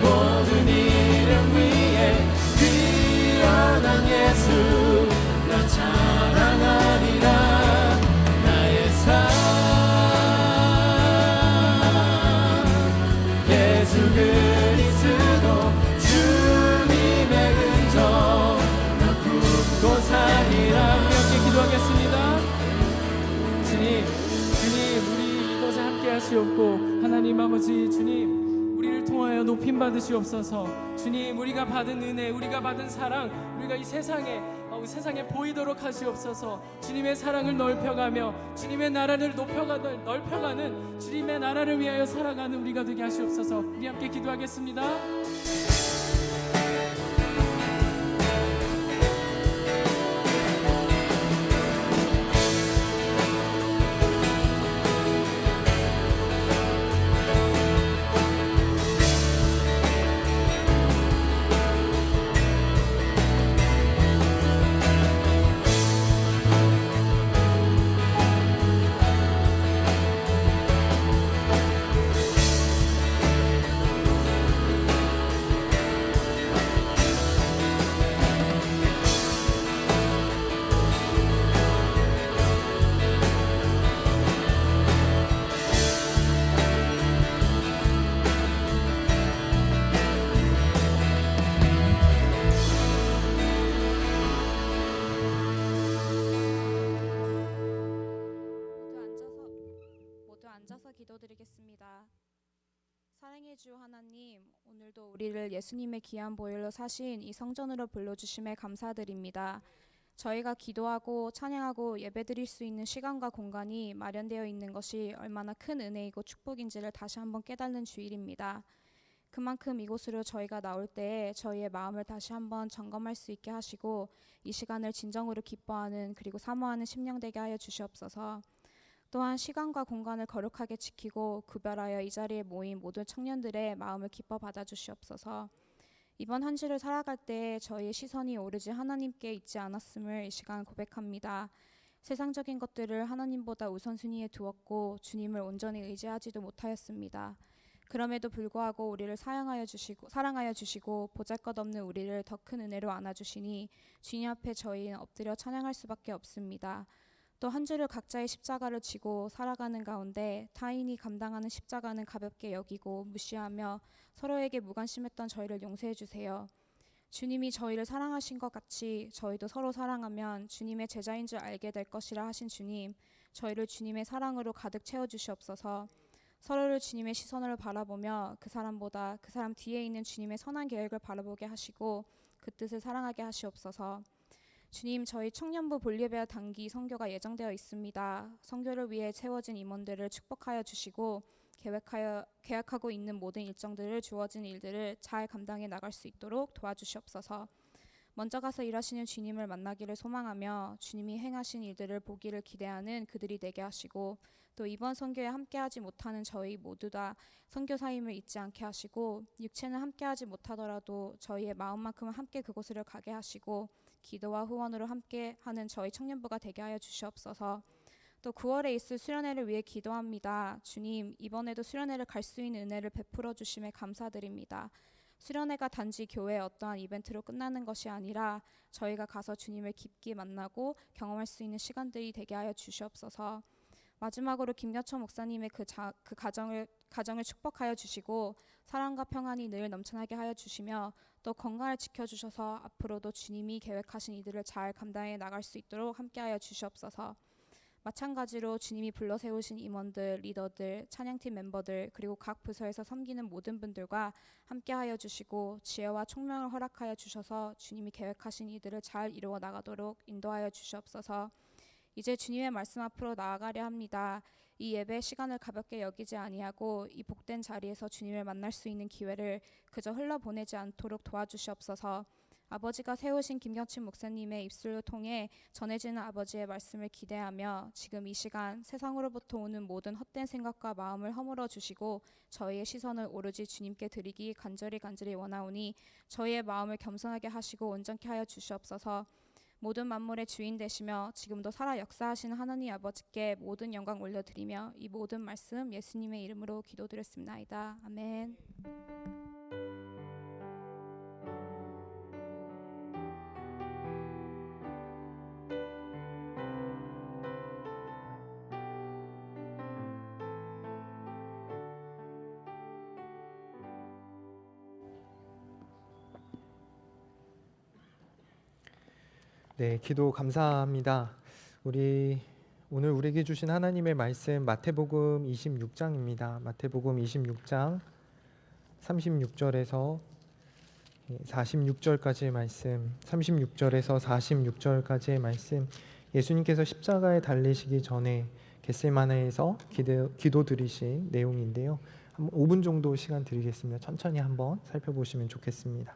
모든 일을 위해 뛰어난 예수 나 자랑하리라. 나의 삶 예수 그리스도 주님의 은정 나 품고 살리라. 우리 함께 기도하겠습니다. 주님 우리 이곳에 함께 하시옵고 하나님 아버지 주님 우리를 통하여 높임 받으시옵소서. 주님 우리가 받은 은혜 우리가 받은 사랑 우리가 이 세상에 보이도록 하시옵소서. 주님의 사랑을 넓혀가며 주님의 나라를 넓혀가는 주님의 나라를 위하여 살아가는 우리가 되게 하시옵소서. 우리 함께 기도하겠습니다. 앉아서 기도드리겠습니다. 사랑의 주 하나님, 오늘도 우리를 예수님의 귀한 보혈로 사신 이 성전으로 불러주심에 감사드립니다. 저희가 기도하고 찬양하고 예배드릴 수 있는 시간과 공간이 마련되어 있는 것이 얼마나 큰 은혜이고 축복인지를 다시 한번 깨닫는 주일입니다. 그만큼 이곳으로 저희가 나올 때에 저희의 마음을 다시 한번 점검할 수 있게 하시고 이 시간을 진정으로 기뻐하는 그리고 사모하는 심령 되게 하여 주시옵소서. 또한 시간과 공간을 거룩하게 지키고 구별하여 이 자리에 모인 모든 청년들의 마음을 기뻐 받아주시옵소서. 이번 한 주를 살아갈 때 저희의 시선이 오로지 하나님께 있지 않았음을 이 시간 고백합니다. 세상적인 것들을 하나님보다 우선순위에 두었고 주님을 온전히 의지하지도 못하였습니다. 그럼에도 불구하고 우리를 사랑하여 주시고 보잘것없는 우리를 더 큰 은혜로 안아주시니 주님 앞에 저희는 엎드려 찬양할 수밖에 없습니다. 또 한 주를 각자의 십자가를 지고 살아가는 가운데 타인이 감당하는 십자가는 가볍게 여기고 무시하며 서로에게 무관심했던 저희를 용서해 주세요. 주님이 저희를 사랑하신 것 같이 저희도 서로 사랑하면 주님의 제자인 줄 알게 될 것이라 하신 주님, 저희를 주님의 사랑으로 가득 채워주시옵소서. 서로를 주님의 시선으로 바라보며 그 사람보다 그 사람 뒤에 있는 주님의 선한 계획을 바라보게 하시고 그 뜻을 사랑하게 하시옵소서. 주님, 저희 청년부 볼리비아 단기 선교가 예정되어 있습니다. 선교를 위해 채워진 임원들을 축복하여 주시고 계획하고 있는 모든 일정들을 주어진 일들을 잘 감당해 나갈 수 있도록 도와주시옵소서. 먼저 가서 일하시는 주님을 만나기를 소망하며 주님이 행하신 일들을 보기를 기대하는 그들이 되게 하시고 또 이번 선교에 함께하지 못하는 저희 모두 다 선교사임을 잊지 않게 하시고 육체는 함께하지 못하더라도 저희의 마음만큼은 함께 그곳으로 가게 하시고 기도와 후원으로 함께하는 저희 청년부가 되게 하여 주시옵소서. 또 9월에 있을 수련회를 위해 기도합니다. 주님, 이번에도 수련회를 갈 수 있는 은혜를 베풀어 주심에 감사드립니다. 수련회가 단지 교회의 어떠한 이벤트로 끝나는 것이 아니라 저희가 가서 주님을 깊이 만나고 경험할 수 있는 시간들이 되게 하여 주시옵소서. 마지막으로 김여천 목사님의 그 가정을 축복하여 주시고 사랑과 평안이 늘 넘쳐나게 하여 주시며 또 건강을 지켜주셔서 앞으로도 주님이 계획하신 이들을 잘 감당해 나갈 수 있도록 함께하여 주시옵소서. 마찬가지로 주님이 불러 세우신 임원들, 리더들, 찬양팀 멤버들 그리고 각 부서에서 섬기는 모든 분들과 함께하여 주시고 지혜와 총명을 허락하여 주셔서 주님이 계획하신 이들을 잘 이루어 나가도록 인도하여 주시옵소서. 이제 주님의 말씀 앞으로 나아가려 합니다. 이 예배 시간을 가볍게 여기지 아니하고 이 복된 자리에서 주님을 만날 수 있는 기회를 그저 흘러보내지 않도록 도와주시옵소서. 아버지가 세우신 김경친 목사님의 입술을 통해 전해지는 아버지의 말씀을 기대하며 지금 이 시간 세상으로부터 오는 모든 헛된 생각과 마음을 허물어 주시고 저희의 시선을 오로지 주님께 드리기 간절히 원하오니 저희의 마음을 겸손하게 하시고 온전케 하여 주시옵소서. 모든 만물의 주인 되시며 지금도 살아 역사하시는 하나님 아버지께 모든 영광 올려드리며 이 모든 말씀 예수님의 이름으로 기도드렸습니다. 아멘. 네, 기도 감사합니다. 오늘 우리에게 주신 하나님의 말씀 마태복음 26장입니다. 마태복음 26장 36절에서 46절까지의 말씀, 36절에서 46절까지의 말씀, 예수님께서 십자가에 달리시기 전에 겟세마네에서 기도 드리신 내용인데요. 5분 정도 시간 드리겠습니다. 천천히 한번 살펴보시면 좋겠습니다.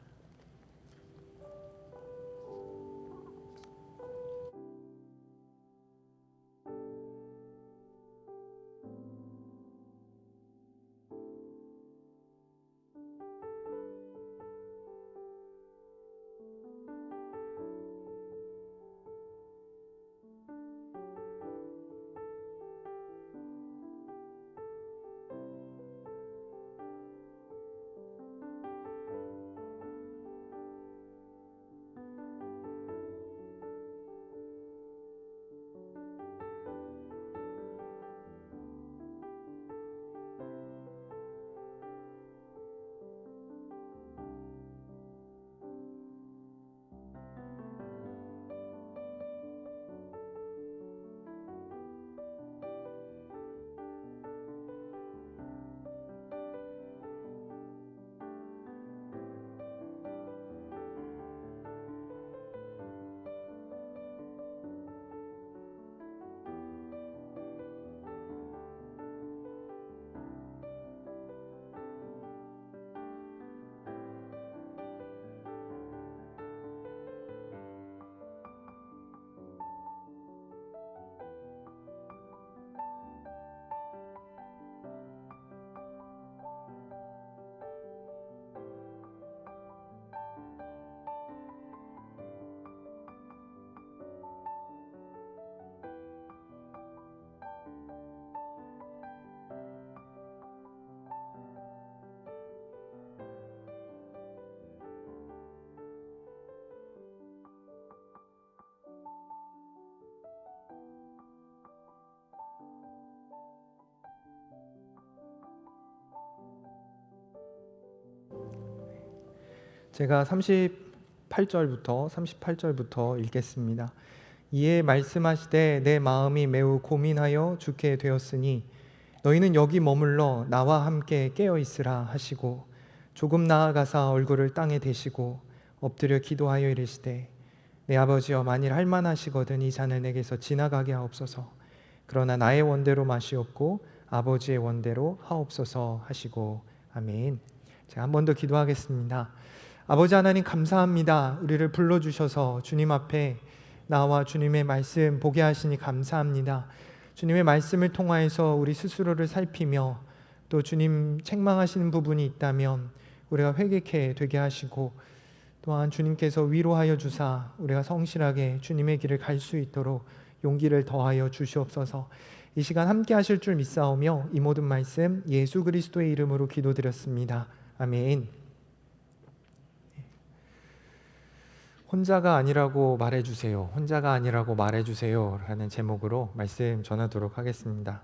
제가 38절부터 읽겠습니다. 이에 말씀하시되 내 마음이 매우 고민하여 죽게 되었으니 너희는 여기 머물러 나와 함께 깨어 있으라 하시고 조금 나아가사 얼굴을 땅에 대시고 엎드려 기도하여 이르시되 내 아버지여 만일 할만하시거든 이 잔을 내게서 지나가게 하옵소서. 그러나 나의 원대로 마시옵고 아버지의 원대로 하옵소서 하시고 아멘. 제가 한 번 더 기도하겠습니다. 아버지 하나님 감사합니다. 우리를 불러주셔서 주님 앞에 나와 주님의 말씀 보게 하시니 감사합니다. 주님의 말씀을 통하여서 우리 스스로를 살피며 또 주님 책망하시는 부분이 있다면 우리가 회개케 되게 하시고 또한 주님께서 위로하여 주사 우리가 성실하게 주님의 길을 갈 수 있도록 용기를 더하여 주시옵소서. 이 시간 함께 하실 줄 믿사오며 이 모든 말씀 예수 그리스도의 이름으로 기도드렸습니다. 아멘. 혼자가 아니라고 말해주세요. 혼자가 아니라고 말해주세요 라는 제목으로 말씀 전하도록 하겠습니다.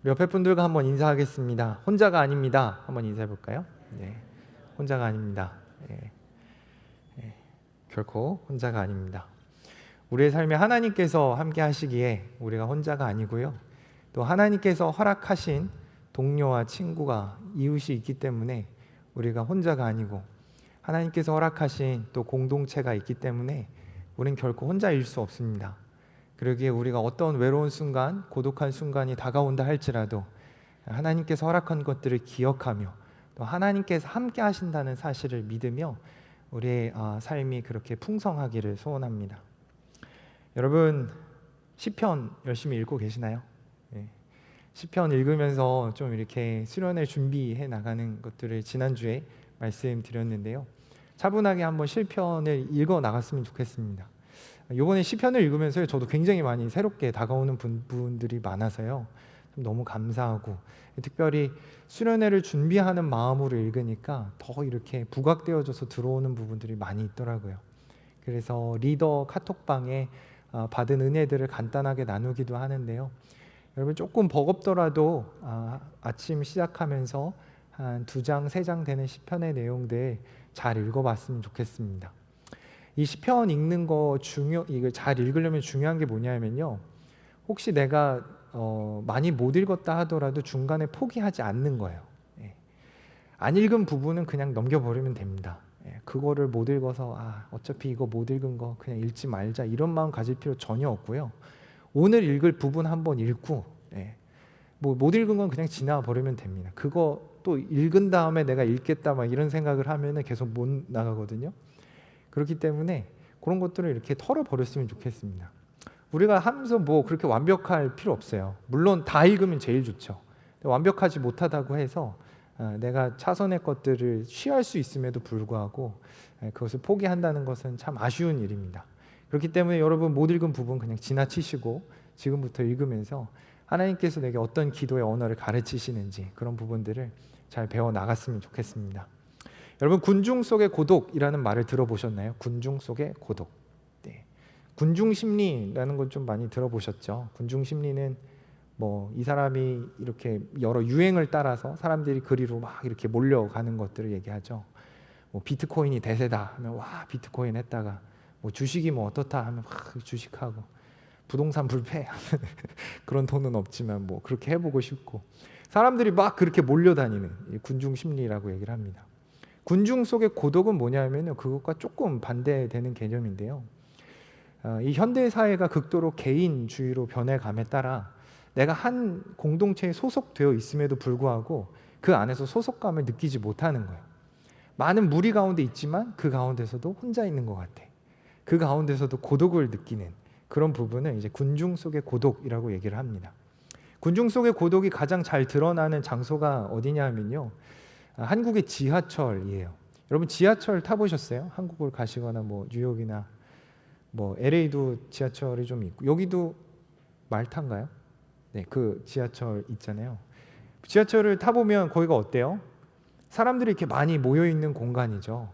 우리 옆에 분들과 한번 인사하겠습니다. 혼자가 아닙니다. 한번 인사해 볼까요? 네, 혼자가 아닙니다. 결코 혼자가 아닙니다. 우리의 삶에 하나님께서 함께 하시기에 우리가 혼자가 아니고요. 또 하나님께서 허락하신 동료와 친구가 이웃이 있기 때문에 우리가 혼자가 아니고 하나님께서 허락하신 또 공동체가 있기 때문에 우리는 결코 혼자일 수 없습니다. 그러기에 우리가 어떤 외로운 순간, 고독한 순간이 다가온다 할지라도 하나님께서 허락한 것들을 기억하며 또 하나님께서 함께 하신다는 사실을 믿으며 우리의 삶이 그렇게 풍성하기를 소원합니다. 여러분 시편 열심히 읽고 계시나요? 시편 읽으면서 좀 이렇게 수련회 준비해 나가는 것들을 지난주에 말씀드렸는데요. 차분하게 한번 시편을 읽어 나갔으면 좋겠습니다. 이번에 시편을 읽으면서 저도 굉장히 많이 새롭게 다가오는 부분들이 많아서요. 너무 감사하고 특별히 수련회를 준비하는 마음으로 읽으니까 더 이렇게 부각되어져서 들어오는 부분들이 많이 있더라고요. 그래서 리더 카톡방에 받은 은혜들을 간단하게 나누기도 하는데요. 여러분 조금 버겁더라도 아침 시작하면서 한 2장, 3장 되는 시편의 내용들 잘 읽어봤으면 좋겠습니다. 이 시편 읽는 거 이걸 잘 읽으려면 중요한 게 뭐냐면요. 혹시 내가 많이 못 읽었다 하더라도 중간에 포기하지 않는 거예요. 안 읽은 부분은 그냥 넘겨버리면 됩니다. 그거를 못 읽어서 어차피 이거 못 읽은 거 그냥 읽지 말자 이런 마음 가질 필요 전혀 없고요. 오늘 읽을 부분 한번 읽고 뭐 못 읽은 건 그냥 지나가 버리면 됩니다. 그거 또 읽은 다음에 내가 읽겠다 막 이런 생각을 하면은 계속 못 나가거든요. 그렇기 때문에 그런 것들을 이렇게 털어버렸으면 좋겠습니다. 우리가 하면서 뭐 그렇게 완벽할 필요 없어요. 물론 다 읽으면 제일 좋죠. 완벽하지 못하다고 해서 내가 차선의 것들을 취할 수 있음에도 불구하고 그것을 포기한다는 것은 참 아쉬운 일입니다. 그렇기 때문에 여러분 못 읽은 부분 그냥 지나치시고 지금부터 읽으면서 하나님께서 내게 어떤 기도의 언어를 가르치시는지 그런 부분들을 잘 배워 나갔으면 좋겠습니다. 여러분 군중 속의 고독이라는 말을 들어보셨나요? 군중 속의 고독. 군중 심리라는 걸 좀 많이 들어보셨죠? 군중 심리는 뭐 이 사람이 이렇게 여러 유행을 따라서 사람들이 그리로 막 이렇게 몰려가는 것들을 얘기하죠. 뭐 비트코인이 대세다 하면 와 비트코인 했다가 뭐 주식이 뭐 어떻다 하면 막 주식하고 부동산 불패 그런 돈은 없지만 뭐 그렇게 해보고 싶고 사람들이 막 그렇게 몰려다니는 군중 심리라고 얘기를 합니다. 군중 속의 고독은 뭐냐면요 그것과 조금 반대되는 개념인데요. 이 현대 사회가 극도로 개인주의로 변해감에 따라 내가 한 공동체에 소속되어 있음에도 불구하고 그 안에서 소속감을 느끼지 못하는 거예요. 많은 무리 가운데 있지만 그 가운데서도 혼자 있는 것 같아. 그 가운데서도 고독을 느끼는 그런 부분을 이제 군중 속의 고독이라고 얘기를 합니다. 군중 속의 고독이 가장 잘 드러나는 장소가 어디냐 하면요. 한국의 지하철이에요. 여러분 지하철 타보셨어요? 한국을 가시거나 뭐 뉴욕이나 뭐 LA도 지하철이 좀 있고 여기도 말타인가요? 네, 그 지하철 있잖아요. 지하철을 타보면 거기가 어때요? 사람들이 이렇게 많이 모여 있는 공간이죠.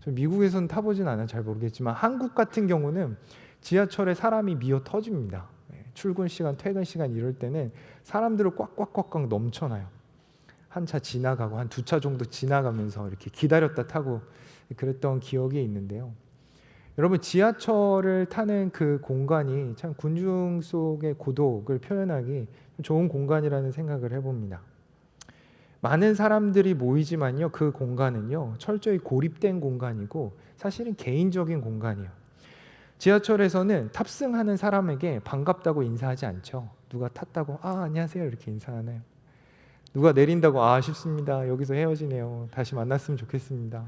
저 미국에서는 타보진 않아요. 잘 모르겠지만 한국 같은 경우는 지하철에 사람이 미어 터집니다. 출근 시간, 퇴근 시간 이럴 때는 사람들을 꽉꽉꽉꽉 넘쳐나요. 한 차 지나가고 한 2차 정도 지나가면서 이렇게 기다렸다 타고 그랬던 기억이 있는데요. 여러분 지하철을 타는 그 공간이 참 군중 속의 고독을 표현하기 좋은 공간이라는 생각을 해봅니다. 많은 사람들이 모이지만요, 그 공간은요 철저히 고립된 공간이고 사실은 개인적인 공간이에요. 지하철에서는 탑승하는 사람에게 반갑다고 인사하지 않죠. 누가 탔다고 안녕하세요 이렇게 인사하나요? 누가 내린다고 아쉽습니다 여기서 헤어지네요 다시 만났으면 좋겠습니다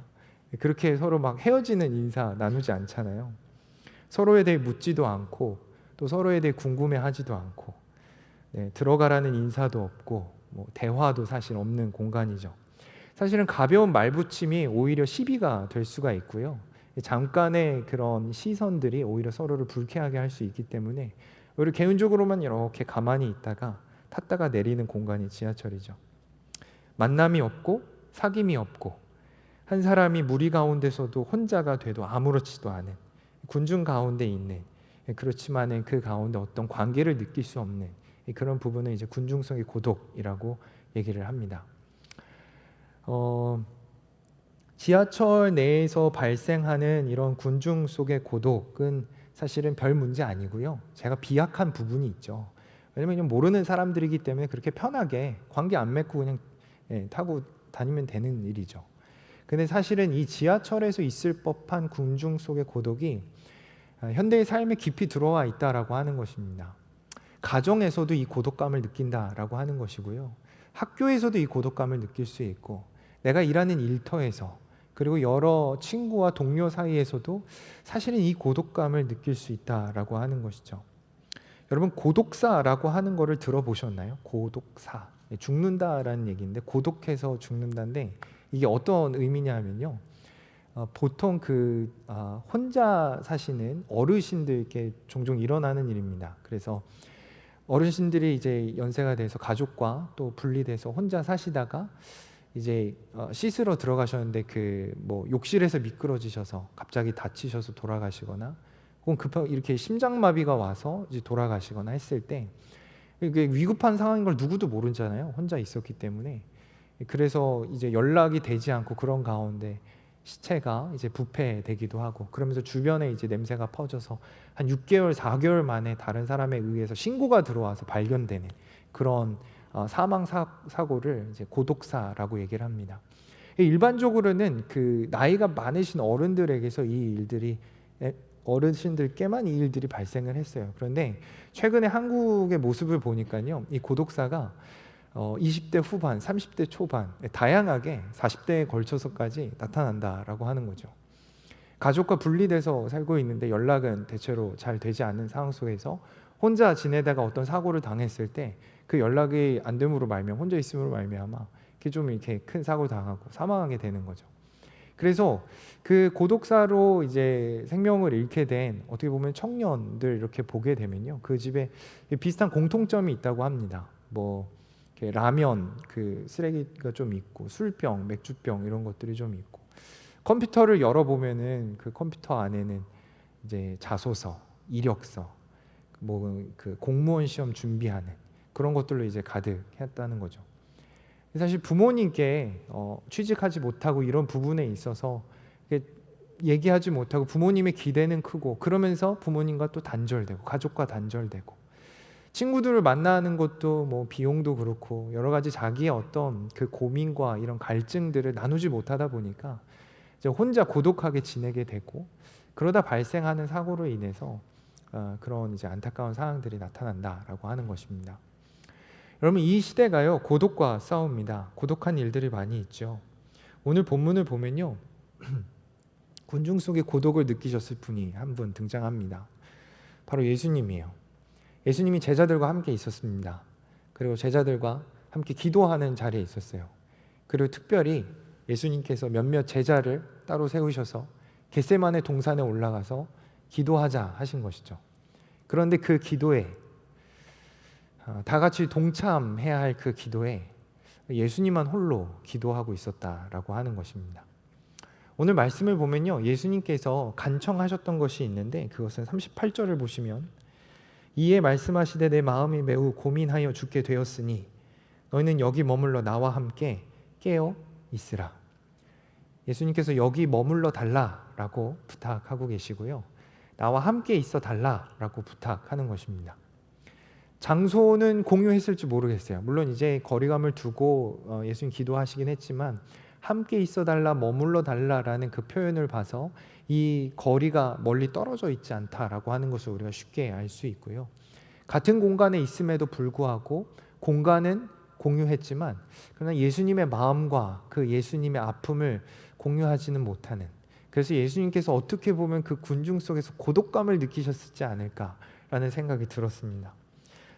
그렇게 서로 막 헤어지는 인사 나누지 않잖아요. 서로에 대해 묻지도 않고 또 서로에 대해 궁금해하지도 않고 들어가라는 인사도 없고 대화도 사실 없는 공간이죠. 사실은 가벼운 말붙임이 오히려 시비가 될 수가 있고요. 잠깐의 그런 시선들이 오히려 서로를 불쾌하게 할 수 있기 때문에 오히려 개인적으로만 이렇게 가만히 있다가 탔다가 내리는 공간이 지하철이죠. 만남이 없고 사귐이 없고 한 사람이 무리 가운데서도 혼자가 돼도 아무렇지도 않은 군중 가운데 있는 그렇지만은 그 가운데 어떤 관계를 느낄 수 없는 그런 부분은 이제 군중성의 고독이라고 얘기를 합니다. 지하철 내에서 발생하는 이런 군중 속의 고독은 사실은 별 문제 아니고요. 제가 비약한 부분이 있죠. 왜냐면 모르는 사람들이기 때문에 그렇게 편하게 관계 안 맺고 그냥 타고 다니면 되는 일이죠. 근데 사실은 이 지하철에서 있을 법한 군중 속의 고독이 현대의 삶에 깊이 들어와 있다라고 하는 것입니다. 가정에서도 이 고독감을 느낀다라고 하는 것이고요. 학교에서도 이 고독감을 느낄 수 있고 내가 일하는 일터에서 그리고 여러 친구와 동료 사이에서도 사실은 이 고독감을 느낄 수 있다라고 하는 것이죠. 여러분 고독사라고 하는 거를 들어보셨나요? 고독사. 죽는다라는 얘기인데 고독해서 죽는다인데 이게 어떤 의미냐면요. 보통 혼자 사시는 어르신들께 종종 일어나는 일입니다. 그래서 어르신들이 이제 연세가 돼서 가족과 또 분리돼서 혼자 사시다가 이제 씻으러 들어가셨는데 욕실에서 미끄러지셔서 갑자기 다치셔서 돌아가시거나 혹은 급하게 이렇게 심장마비가 와서 이제 돌아가시거나 했을 때 이게 위급한 상황인 걸 누구도 모르잖아요. 혼자 있었기 때문에. 그래서 이제 연락이 되지 않고 그런 가운데 시체가 이제 부패되기도 하고 그러면서 주변에 이제 냄새가 퍼져서 한 6개월, 4개월 만에 다른 사람에 의해서 신고가 들어와서 발견되는 그런 사망 사고를 이제 고독사라고 얘기를 합니다. 일반적으로는 나이가 많으신 어른들에게서 이 일들이 어르신들께만 이 일들이 발생을 했어요. 그런데 최근에 한국의 모습을 보니까요, 이 고독사가 20대 후반, 30대 초반 다양하게 40대에 걸쳐서까지 나타난다라고 하는 거죠. 가족과 분리돼서 살고 있는데 연락은 대체로 잘 되지 않는 상황 속에서 혼자 지내다가 어떤 사고를 당했을 때 그 연락이 안 됨으로 말미암아 혼자 있음으로 말미암아 이렇게 큰 사고를 당하고 사망하게 되는 거죠. 그래서 그 고독사로 이제 생명을 잃게 된 어떻게 보면 청년들 이렇게 보게 되면요, 그 집에 비슷한 공통점이 있다고 합니다. 라면 쓰레기가 좀 있고 술병, 맥주병 이런 것들이 좀 있고 컴퓨터를 열어보면은 그 컴퓨터 안에는 이제 자소서, 이력서, 공무원 시험 준비하는 그런 것들로 이제 가득했다는 거죠. 사실 부모님께 취직하지 못하고 이런 부분에 있어서 얘기하지 못하고 부모님의 기대는 크고 그러면서 부모님과 또 단절되고 가족과 단절되고 친구들을 만나는 것도 비용도 그렇고 여러 가지 자기의 어떤 그 고민과 이런 갈증들을 나누지 못하다 보니까 이제 혼자 고독하게 지내게 되고 그러다 발생하는 사고로 인해서 그런 이제 안타까운 상황들이 나타난다라고 하는 것입니다. 여러분 이 시대가요 고독과 싸웁니다. 고독한 일들이 많이 있죠. 오늘 본문을 보면요 군중 속의 고독을 느끼셨을 분이 한 분 등장합니다. 바로 예수님이에요. 예수님이 제자들과 함께 있었습니다. 그리고 제자들과 함께 기도하는 자리에 있었어요. 그리고 특별히 예수님께서 몇몇 제자를 따로 세우셔서 겟세마네 동산에 올라가서 기도하자 하신 것이죠. 그런데 그 기도에 다 같이 동참해야 할 그 기도에 예수님만 홀로 기도하고 있었다라고 하는 것입니다. 오늘 말씀을 보면요, 예수님께서 간청하셨던 것이 있는데 그것은 38절을 보시면 이에 말씀하시되 내 마음이 매우 고민하여 죽게 되었으니 너희는 여기 머물러 나와 함께 깨어 있으라. 예수님께서 여기 머물러 달라라고 부탁하고 계시고요, 나와 함께 있어 달라라고 부탁하는 것입니다. 장소는 공유했을지 모르겠어요. 물론 이제 거리감을 두고 예수님 기도하시긴 했지만 함께 있어 달라, 머물러 달라라는 그 표현을 봐서 이 거리가 멀리 떨어져 있지 않다라고 하는 것을 우리가 쉽게 알 수 있고요. 같은 공간에 있음에도 불구하고 공간은 공유했지만 그러나 예수님의 마음과 그 예수님의 아픔을 공유하지는 못하는, 그래서 예수님께서 어떻게 보면 그 군중 속에서 고독감을 느끼셨지 않을까라는 생각이 들었습니다.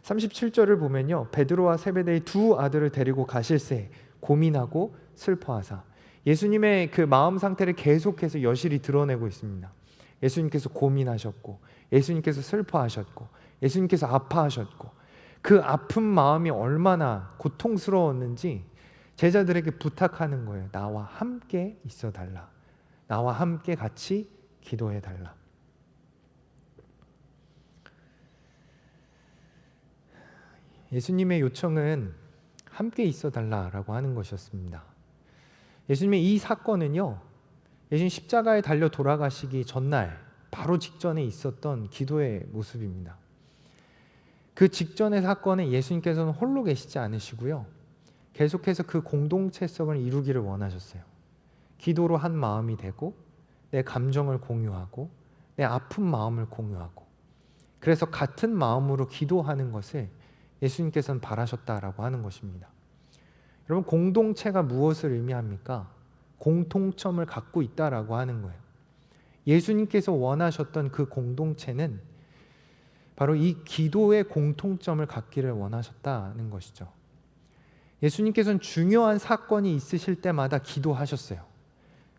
37절을 보면요, 베드로와 세베대의 두 아들을 데리고 가실새 고민하고 슬퍼하사, 예수님의 그 마음 상태를 계속해서 여실히 드러내고 있습니다. 예수님께서 고민하셨고, 예수님께서 슬퍼하셨고, 예수님께서 아파하셨고, 그 아픈 마음이 얼마나 고통스러웠는지 제자들에게 부탁하는 거예요. 나와 함께 있어 달라. 나와 함께 같이 기도해 달라. 예수님의 요청은 함께 있어 달라라고 하는 것이었습니다. 예수님의 이 사건은요, 예수님 십자가에 달려 돌아가시기 전날 바로 직전에 있었던 기도의 모습입니다. 그 직전의 사건에 예수님께서는 홀로 계시지 않으시고요, 계속해서 그 공동체성을 이루기를 원하셨어요. 기도로 한 마음이 되고 내 감정을 공유하고 내 아픈 마음을 공유하고, 그래서 같은 마음으로 기도하는 것을 예수님께서는 바라셨다라고 하는 것입니다. 여러분, 공동체가 무엇을 의미합니까? 공통점을 갖고 있다라고 하는 거예요. 예수님께서 원하셨던 그 공동체는 바로 이 기도의 공통점을 갖기를 원하셨다는 것이죠. 예수님께서는 중요한 사건이 있으실 때마다 기도하셨어요.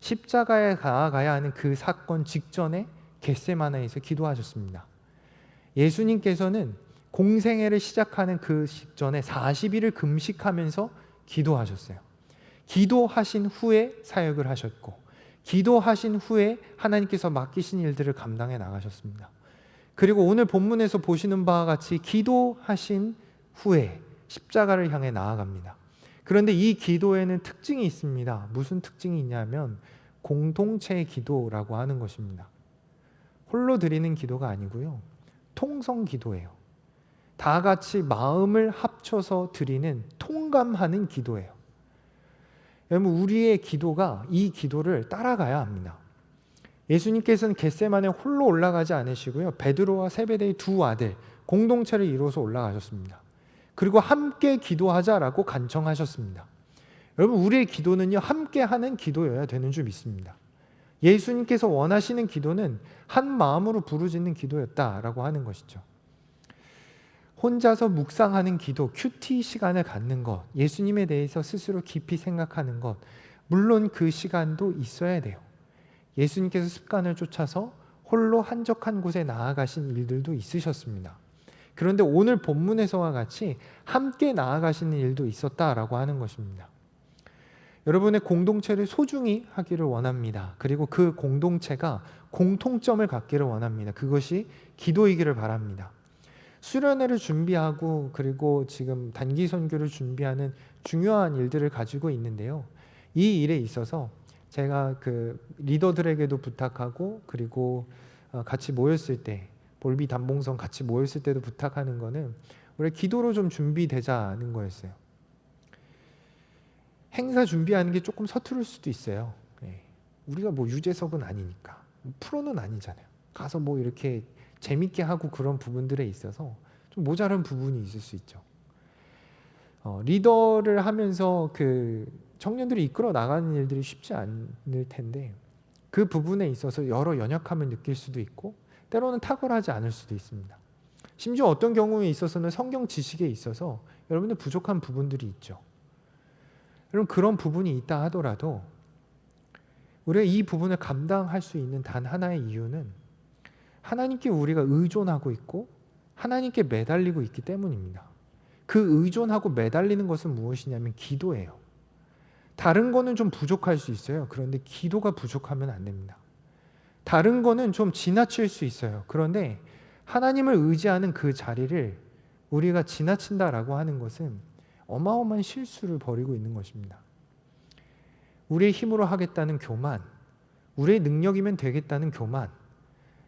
십자가에 가야 하는 그 사건 직전에 겟세마네에서 기도하셨습니다. 예수님께서는 공생애를 시작하는 그 직전에 40일을 금식하면서 기도하셨어요. 기도하신 후에 사역을 하셨고, 기도하신 후에 하나님께서 맡기신 일들을 감당해 나가셨습니다. 그리고 오늘 본문에서 보시는 바와 같이 기도하신 후에 십자가를 향해 나아갑니다. 그런데 이 기도에는 특징이 있습니다. 무슨 특징이 있냐면 공동체의 기도라고 하는 것입니다. 홀로 드리는 기도가 아니고요, 통성 기도예요. 다 같이 마음을 합쳐서 드리는, 통감하는 기도예요. 여러분, 우리의 기도가 이 기도를 따라가야 합니다. 예수님께서는 겟세마네 홀로 올라가지 않으시고요, 베드로와 세베대의 두 아들 공동체를 이루어서 올라가셨습니다. 그리고 함께 기도하자라고 간청하셨습니다. 여러분, 우리의 기도는요, 함께하는 기도여야 되는 줄 믿습니다. 예수님께서 원하시는 기도는 한 마음으로 부르짖는 기도였다라고 하는 것이죠. 혼자서 묵상하는 기도, 큐티 시간을 갖는 것, 예수님에 대해서 스스로 깊이 생각하는 것, 물론 그 시간도 있어야 돼요. 예수님께서 습관을 쫓아서 홀로 한적한 곳에 나아가신 일들도 있으셨습니다. 그런데 오늘 본문에서와 같이 함께 나아가시는 일도 있었다라고 하는 것입니다. 여러분의 공동체를 소중히 하기를 원합니다. 그리고 그 공동체가 공통점을 갖기를 원합니다. 그것이 기도이기를 바랍니다. 수련회를 준비하고 그리고 지금 단기 선교를 준비하는 중요한 일들을 가지고 있는데요, 이 일에 있어서 제가 그 리더들에게도 부탁하고, 그리고 같이 모였을 때, 볼비 담봉성 같이 모였을 때도 부탁하는 거는 우리 기도로 좀 준비되자는 거였어요. 행사 준비하는 게 조금 서투를 수도 있어요. 우리가 뭐 유재석은 아니니까, 프로는 아니잖아요. 가서 뭐 이렇게 재밌게 하고 그런 부분들에 있어서 좀 모자란 부분이 있을 수 있죠. 리더를 하면서 그 청년들이 이끌어 나가는 일들이 쉽지 않을 텐데, 그 부분에 있어서 여러 연약함을 느낄 수도 있고 때로는 탁월하지 않을 수도 있습니다. 심지어 어떤 경우에 있어서는 성경 지식에 있어서 여러분들 부족한 부분들이 있죠. 여러분, 그런 부분이 있다 하더라도 우리가 이 부분을 감당할 수 있는 단 하나의 이유는 하나님께 우리가 의존하고 있고 하나님께 매달리고 있기 때문입니다. 그 의존하고 매달리는 것은 무엇이냐면 기도예요. 다른 거는 좀 부족할 수 있어요. 그런데 기도가 부족하면 안 됩니다. 다른 거는 좀 지나칠 수 있어요. 그런데 하나님을 의지하는 그 자리를 우리가 지나친다라고 하는 것은 어마어마한 실수를 벌이고 있는 것입니다. 우리의 힘으로 하겠다는 교만, 우리의 능력이면 되겠다는 교만,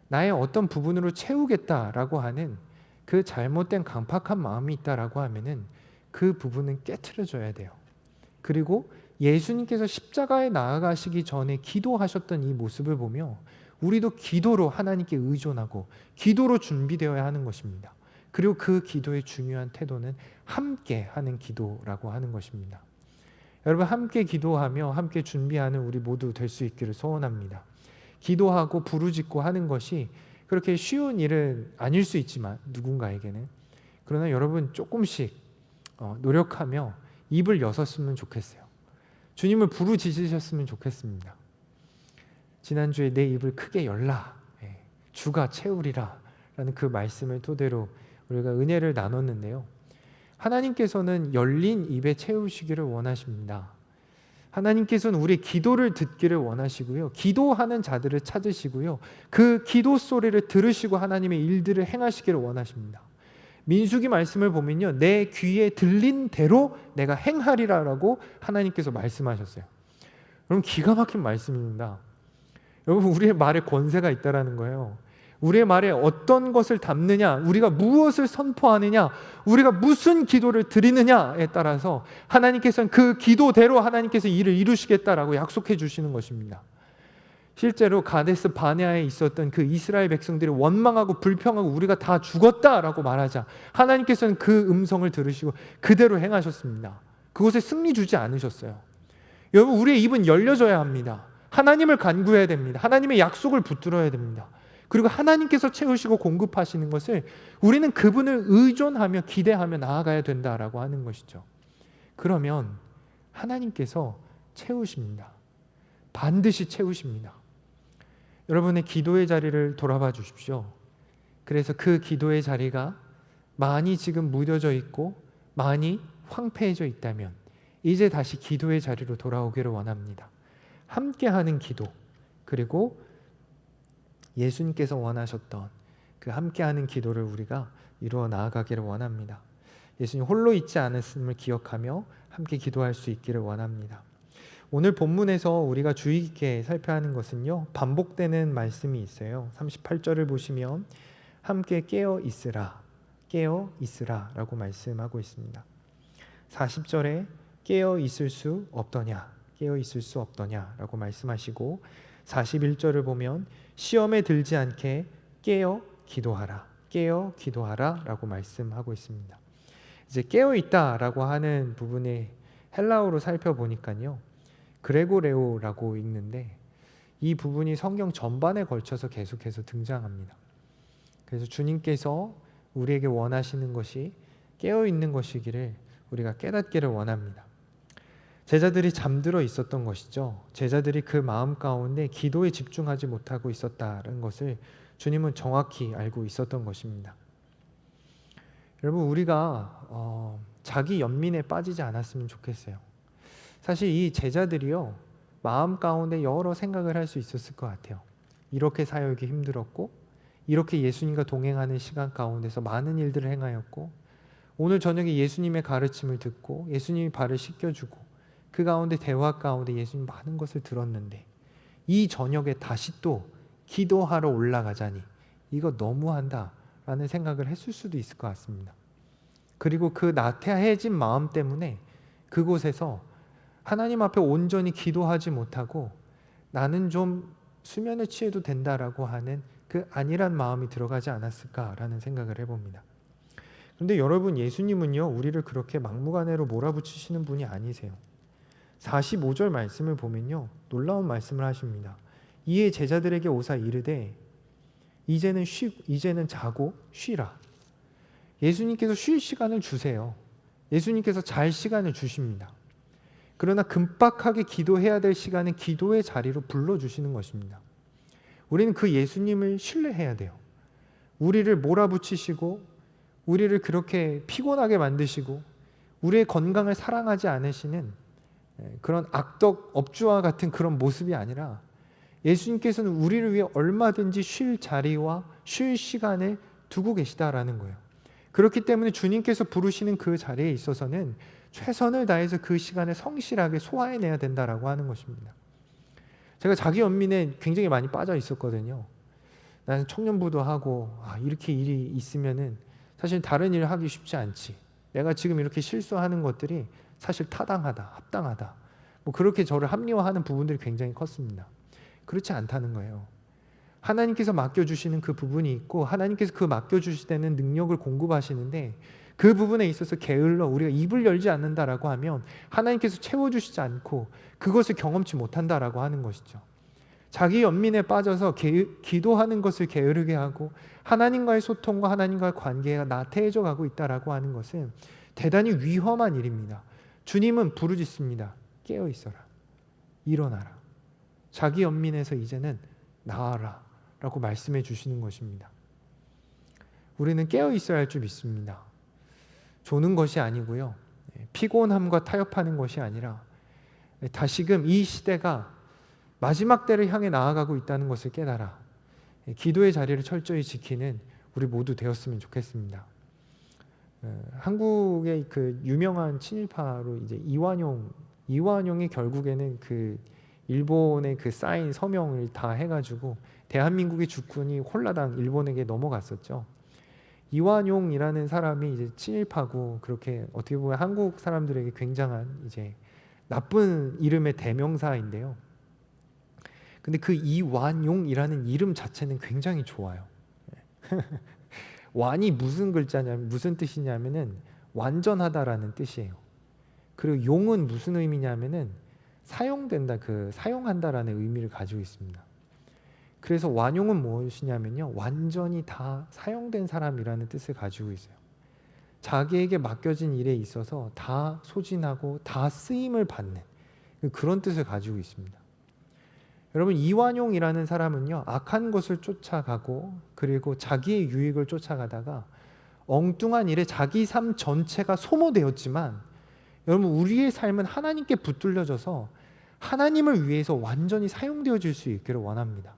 나의 어떤 부분으로 채우겠다라고 하는 그 잘못된 강팍한 마음이 있다라고 하면은 그 부분은 깨트려져야 돼요. 그리고 예수님께서 십자가에 나아가시기 전에 기도하셨던 이 모습을 보며 우리도 기도로 하나님께 의존하고 기도로 준비되어야 하는 것입니다. 그리고 그 기도의 중요한 태도는 함께 하는 기도라고 하는 것입니다. 여러분, 함께 기도하며 함께 준비하는 우리 모두 될 수 있기를 소원합니다. 기도하고 부르짖고 하는 것이 그렇게 쉬운 일은 아닐 수 있지만 누군가에게는, 그러나 여러분 조금씩 노력하며 입을 여셨으면 좋겠어요. 주님을 부르짖으셨으면 좋겠습니다. 지난주에 내 입을 크게 열라, 주가 채우리라 라는 그 말씀을 토대로 우리가 은혜를 나눴는데요. 하나님께서는 열린 입에 채우시기를 원하십니다. 하나님께서는 우리의 기도를 듣기를 원하시고요. 기도하는 자들을 찾으시고요. 그 기도 소리를 들으시고 하나님의 일들을 행하시기를 원하십니다. 민수기 말씀을 보면요, 내 귀에 들린 대로 내가 행하리라라고 하나님께서 말씀하셨어요. 여러분, 기가 막힌 말씀입니다. 여러분, 우리의 말에 권세가 있다라는 거예요. 우리의 말에 어떤 것을 담느냐, 우리가 무엇을 선포하느냐, 우리가 무슨 기도를 드리느냐에 따라서 하나님께서는 그 기도대로 하나님께서 일을 이루시겠다라고 약속해 주시는 것입니다. 실제로 가데스 바네아에 있었던 그 이스라엘 백성들이 원망하고 불평하고 우리가 다 죽었다라고 말하자 하나님께서는 그 음성을 들으시고 그대로 행하셨습니다. 그곳에 승리 주지 않으셨어요. 여러분, 우리의 입은 열려져야 합니다. 하나님을 간구해야 됩니다. 하나님의 약속을 붙들어야 됩니다. 그리고 하나님께서 채우시고 공급하시는 것을 우리는 그분을 의존하며 기대하며 나아가야 된다라고 하는 것이죠. 그러면 하나님께서 채우십니다. 반드시 채우십니다. 여러분의 기도의 자리를 돌아봐 주십시오. 그래서 그 기도의 자리가 많이 지금 무뎌져 있고 많이 황폐해져 있다면 이제 다시 기도의 자리로 돌아오기를 원합니다. 함께하는 기도, 그리고 예수님께서 원하셨던 그 함께하는 기도를 우리가 이루어 나아가기를 원합니다. 예수님 홀로 있지 않았음을 기억하며 함께 기도할 수 있기를 원합니다. 오늘 본문에서 우리가 주의 깊게 살펴야 하는 것은요, 반복되는 말씀이 있어요. 38절을 보시면 함께 깨어 있으라, 깨어 있으라 라고 말씀하고 있습니다. 40절에 깨어 있을 수 없더냐, 깨어 있을 수 없더냐 라고 말씀하시고, 41절을 보면 시험에 들지 않게 깨어 기도하라, 깨어 기도하라 라고 말씀하고 있습니다. 이제 깨어 있다라고 하는 부분의 헬라어로 살펴보니까요, 그레고레오라고 읽는데 이 부분이 성경 전반에 걸쳐서 계속해서 등장합니다. 그래서 주님께서 우리에게 원하시는 것이 깨어 있는 것이기를 우리가 깨닫기를 원합니다. 제자들이 잠들어 있었던 것이죠. 제자들이 그 마음 가운데 기도에 집중하지 못하고 있었다는 것을 주님은 정확히 알고 있었던 것입니다. 여러분, 우리가 자기 연민에 빠지지 않았으면 좋겠어요. 사실 이 제자들이요, 마음 가운데 여러 생각을 할 수 있었을 것 같아요. 이렇게 사역이 힘들었고, 이렇게 예수님과 동행하는 시간 가운데서 많은 일들을 행하였고, 오늘 저녁에 예수님의 가르침을 듣고 예수님이 발을 씻겨주고 그 가운데 대화 가운데 예수님 많은 것을 들었는데 이 저녁에 다시 또 기도하러 올라가자니 이거 너무한다 라는 생각을 했을 수도 있을 것 같습니다. 그리고 그 나태해진 마음 때문에 그곳에서 하나님 앞에 온전히 기도하지 못하고 나는 좀 수면에 취해도 된다라고 하는 그 안일한 마음이 들어가지 않았을까라는 생각을 해봅니다. 그런데 여러분, 예수님은요, 우리를 그렇게 막무가내로 몰아붙이시는 분이 아니세요. 45절 말씀을 보면요, 놀라운 말씀을 하십니다. 이에 제자들에게 오사 이르되 이제는 자고 쉬라. 예수님께서 쉴 시간을 주세요. 예수님께서 잘 시간을 주십니다. 그러나 급박하게 기도해야 될 시간은 기도의 자리로 불러주시는 것입니다. 우리는 그 예수님을 신뢰해야 돼요. 우리를 몰아붙이시고 우리를 그렇게 피곤하게 만드시고 우리의 건강을 사랑하지 않으시는 그런 악덕 업주와 같은 그런 모습이 아니라 예수님께서는 우리를 위해 얼마든지 쉴 자리와 쉴 시간을 두고 계시다라는 거예요. 그렇기 때문에 주님께서 부르시는 그 자리에 있어서는 최선을 다해서 그 시간을 성실하게 소화해내야 된다라고 하는 것입니다. 제가 자기 연민에 굉장히 많이 빠져 있었거든요. 나는 청년부도 하고 이렇게 일이 있으면은 사실 다른 일을 하기 쉽지 않지. 내가 지금 이렇게 실수하는 것들이 사실 타당하다, 합당하다. 뭐 그렇게 저를 합리화하는 부분들이 굉장히 컸습니다. 그렇지 않다는 거예요. 하나님께서 맡겨주시는 그 부분이 있고 하나님께서 그 맡겨주실 때는 능력을 공급하시는데 그 부분에 있어서 게을러 우리가 입을 열지 않는다라고 하면 하나님께서 채워주시지 않고 그것을 경험치 못한다라고 하는 것이죠. 자기 연민에 빠져서 기도하는 것을 게으르게 하고 하나님과의 소통과 하나님과의 관계가 나태해져 가고 있다라고 하는 것은 대단히 위험한 일입니다. 주님은 부르짖습니다. 깨어 있어라. 일어나라. 자기 연민에서 이제는 나아라 라고 말씀해 주시는 것입니다. 우리는 깨어 있어야 할 줄 믿습니다. 조는 것이 아니고요. 피곤함과 타협하는 것이 아니라 다시금 이 시대가 마지막 때를 향해 나아가고 있다는 것을 깨달아 기도의 자리를 철저히 지키는 우리 모두 되었으면 좋겠습니다. 한국의 그 유명한 친일파로 이제 이완용이 결국에는 그 일본의 그 사인 서명을 다 해가지고 대한민국의 주권이 홀라당 일본에게 넘어갔었죠. 이완용이라는 사람이 이제 친일파고 그렇게 어떻게 보면 한국 사람들에게 굉장한 이제 나쁜 이름의 대명사인데요. 근데 그 이완용이라는 이름 자체는 굉장히 좋아요. 완이 무슨 글자냐면 무슨 뜻이냐면은 완전하다라는 뜻이에요. 그리고 용은 무슨 의미냐면은 사용된다, 그 사용한다라는 의미를 가지고 있습니다. 그래서 완용은 무엇이냐면요, 완전히 다 사용된 사람이라는 뜻을 가지고 있어요. 자기에게 맡겨진 일에 있어서 다 소진하고 다 쓰임을 받는 그런 뜻을 가지고 있습니다. 여러분, 이완용이라는 사람은요, 악한 것을 쫓아가고 그리고 자기의 유익을 쫓아가다가 엉뚱한 일에 자기 삶 전체가 소모되었지만, 여러분, 우리의 삶은 하나님께 붙들려져서 하나님을 위해서 완전히 사용되어질 수 있기를 원합니다.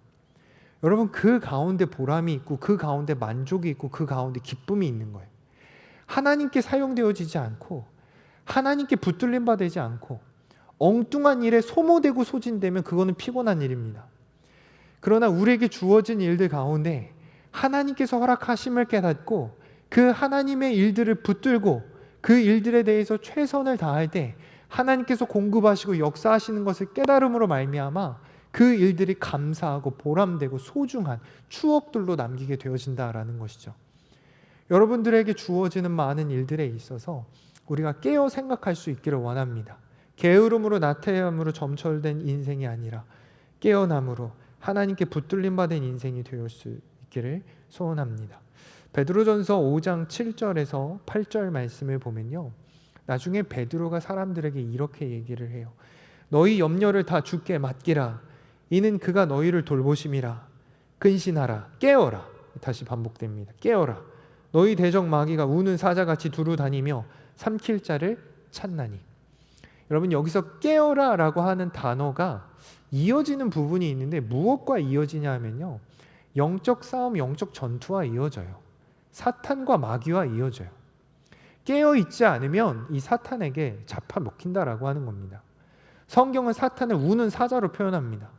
여러분, 그 가운데 보람이 있고 그 가운데 만족이 있고 그 가운데 기쁨이 있는 거예요. 하나님께 사용되어지지 않고 하나님께 붙들림 받지 않고 엉뚱한 일에 소모되고 소진되면 그거는 피곤한 일입니다. 그러나 우리에게 주어진 일들 가운데 하나님께서 허락하심을 깨닫고 그 하나님의 일들을 붙들고 그 일들에 대해서 최선을 다할 때 하나님께서 공급하시고 역사하시는 것을 깨달음으로 말미암아 그 일들이 감사하고 보람되고 소중한 추억들로 남기게 되어진다라는 것이죠. 여러분들에게 주어지는 많은 일들에 있어서 우리가 깨어 생각할 수 있기를 원합니다. 게으름으로 나태함으로 점철된 인생이 아니라 깨어남으로 하나님께 붙들림 받은 인생이 되올 수 있기를 소원합니다. 베드로전서 5장 7절에서 8절 말씀을 보면요, 나중에 베드로가 사람들에게 이렇게 얘기를 해요. 너희 염려를 다 주께 맡기라. 이는 그가 너희를 돌보심이라. 근신하라. 깨어라. 다시 반복됩니다. 깨어라. 너희 대적 마귀가 우는 사자같이 두루 다니며 삼킬 자를 찾나니. 여러분, 여기서 깨어라 라고 하는 단어가 이어지는 부분이 있는데 무엇과 이어지냐 하면요, 영적 싸움, 영적 전투와 이어져요. 사탄과 마귀와 이어져요. 깨어있지 않으면 이 사탄에게 잡아먹힌다라고 하는 겁니다. 성경은 사탄을 우는 사자로 표현합니다.